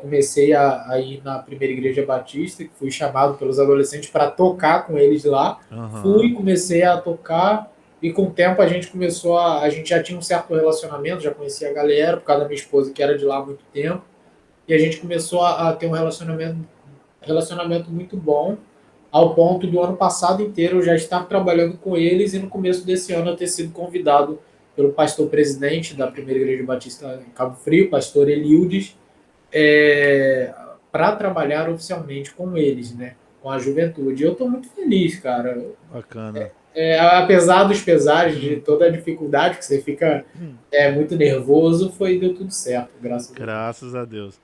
comecei a ir na primeira igreja batista, que fui chamado pelos adolescentes para tocar com eles lá. Aham. Fui, comecei a tocar, e com o tempo a gente começou a. A gente já tinha um certo relacionamento, já conhecia a galera, por causa da minha esposa, que era de lá há muito tempo, e a gente começou a ter um relacionamento muito bom, ao ponto do ano passado inteiro eu já estar trabalhando com eles e no começo desse ano eu ter sido convidado pelo pastor presidente da Primeira Igreja Batista em Cabo Frio, pastor Eliudes, para trabalhar oficialmente com eles, né, com a juventude. Eu estou muito feliz, cara. Bacana. Apesar dos pesares de toda a dificuldade que você fica muito nervoso, deu tudo certo, graças a Deus. Graças a Deus.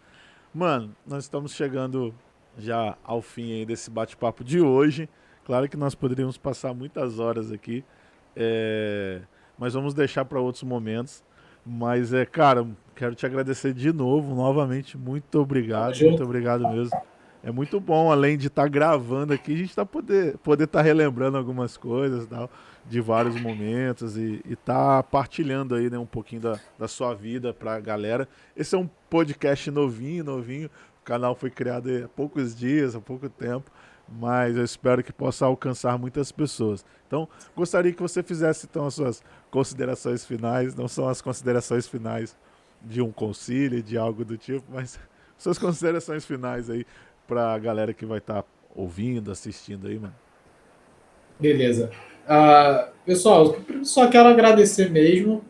Mano, nós estamos chegando já ao fim aí desse bate-papo de hoje. Claro que nós poderíamos passar muitas horas aqui, é, mas vamos deixar para outros momentos. Mas cara, quero te agradecer de novo, novamente, Tamo muito junto. obrigado mesmo. É muito bom, além de estar gravando aqui, a gente poder estar relembrando algumas coisas, tal, de vários momentos e estar partilhando aí, né, um pouquinho da sua vida para a galera. Esse é um podcast novinho, novinho. O canal foi criado há poucos dias, há pouco tempo, mas eu espero que possa alcançar muitas pessoas. Então, gostaria que você fizesse então as suas considerações finais, não são as considerações finais de um concílio, de algo do tipo, mas suas considerações finais aí para a galera que vai estar ouvindo, assistindo aí, mano. Beleza. Pessoal, só quero agradecer mesmo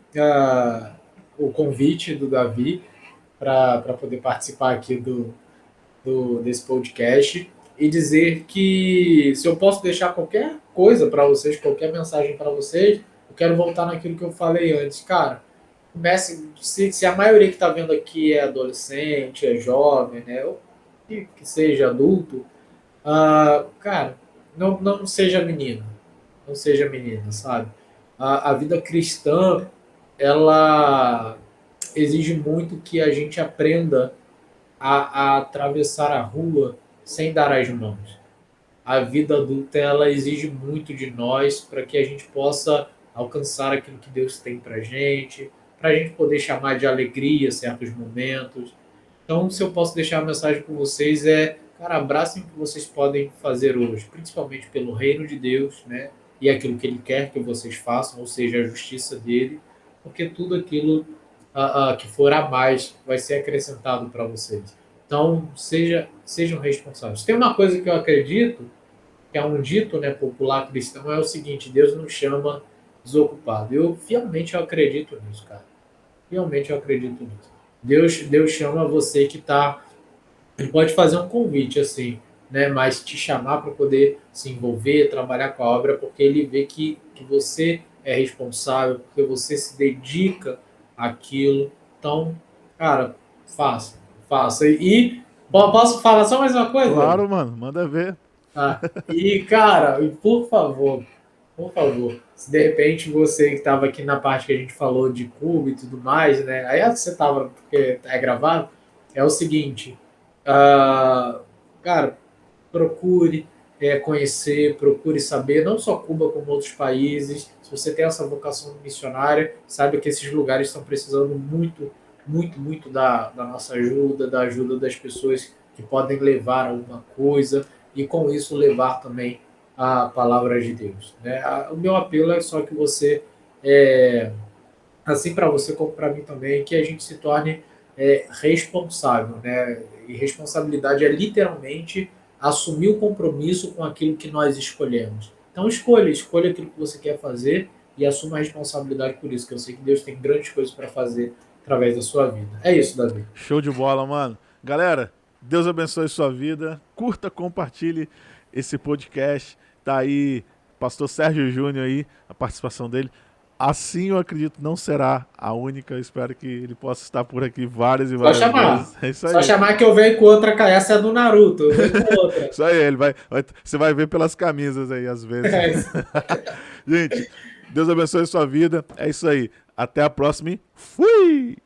o convite do Davi para poder participar aqui desse podcast e dizer que se eu posso deixar qualquer coisa para vocês, qualquer mensagem para vocês, eu quero voltar naquilo que eu falei antes. Cara, comece, se a maioria que está vendo aqui é adolescente, é jovem, né, ou que seja adulto, cara, não seja menino, não seja menina, sabe? A vida cristã, ela exige muito que a gente aprenda a atravessar a rua sem dar as mãos. A vida adulta, ela exige muito de nós para que a gente possa alcançar aquilo que Deus tem para a gente poder chamar de alegria certos momentos. Então, se eu posso deixar a mensagem com vocês cara, abracem o que vocês podem fazer hoje, principalmente pelo reino de Deus, né? E aquilo que Ele quer que vocês façam, ou seja, a justiça dele, porque tudo aquilo que for a mais, vai ser acrescentado para vocês. Então, sejam responsáveis. Tem uma coisa que eu acredito, que é um dito, né, popular cristão, é o seguinte: Deus não chama desocupado. Eu acredito nisso, cara. Realmente eu acredito nisso. Deus chama você que está. Ele pode fazer um convite assim, né? Mas te chamar para poder se envolver, trabalhar com a obra, porque ele vê que você é responsável, porque você se dedica àquilo. Então, cara, faça, faça. Posso falar só mais uma coisa, Davi? Claro, mano, manda ver. Cara, por favor, se de repente você que estava aqui na parte que a gente falou de Cuba e tudo mais, né? Aí você estava, porque é gravado, é o seguinte, ah, cara, procure conhecer, procure saber, não só Cuba, como outros países. Se você tem essa vocação missionária, saiba que esses lugares estão precisando muito, muito, muito da nossa ajuda, da ajuda das pessoas que podem levar alguma coisa e com isso levar também a palavra de Deus. Né? O meu apelo é só que você, assim para você como para mim também, que a gente se torne responsável. Né? E responsabilidade é literalmente assumir o compromisso com aquilo que nós escolhemos. Então escolha aquilo que você quer fazer e assuma a responsabilidade por isso, que eu sei que Deus tem grandes coisas para fazer através da sua vida. É isso, Davi. Show de bola, mano. Galera, Deus abençoe sua vida. Curta, compartilhe esse podcast. Tá aí, pastor Sérgio Júnior aí, a participação dele. Assim eu acredito não será a única. Eu espero que ele possa estar por aqui várias e Só várias chamar. vezes. É isso Só aí. chamar que eu venho com outra, essa é do Naruto, eu venho com outra. Isso aí, você vai ver pelas camisas aí, às vezes. É isso. Gente, Deus abençoe sua vida. É isso aí. Até a próxima e fui!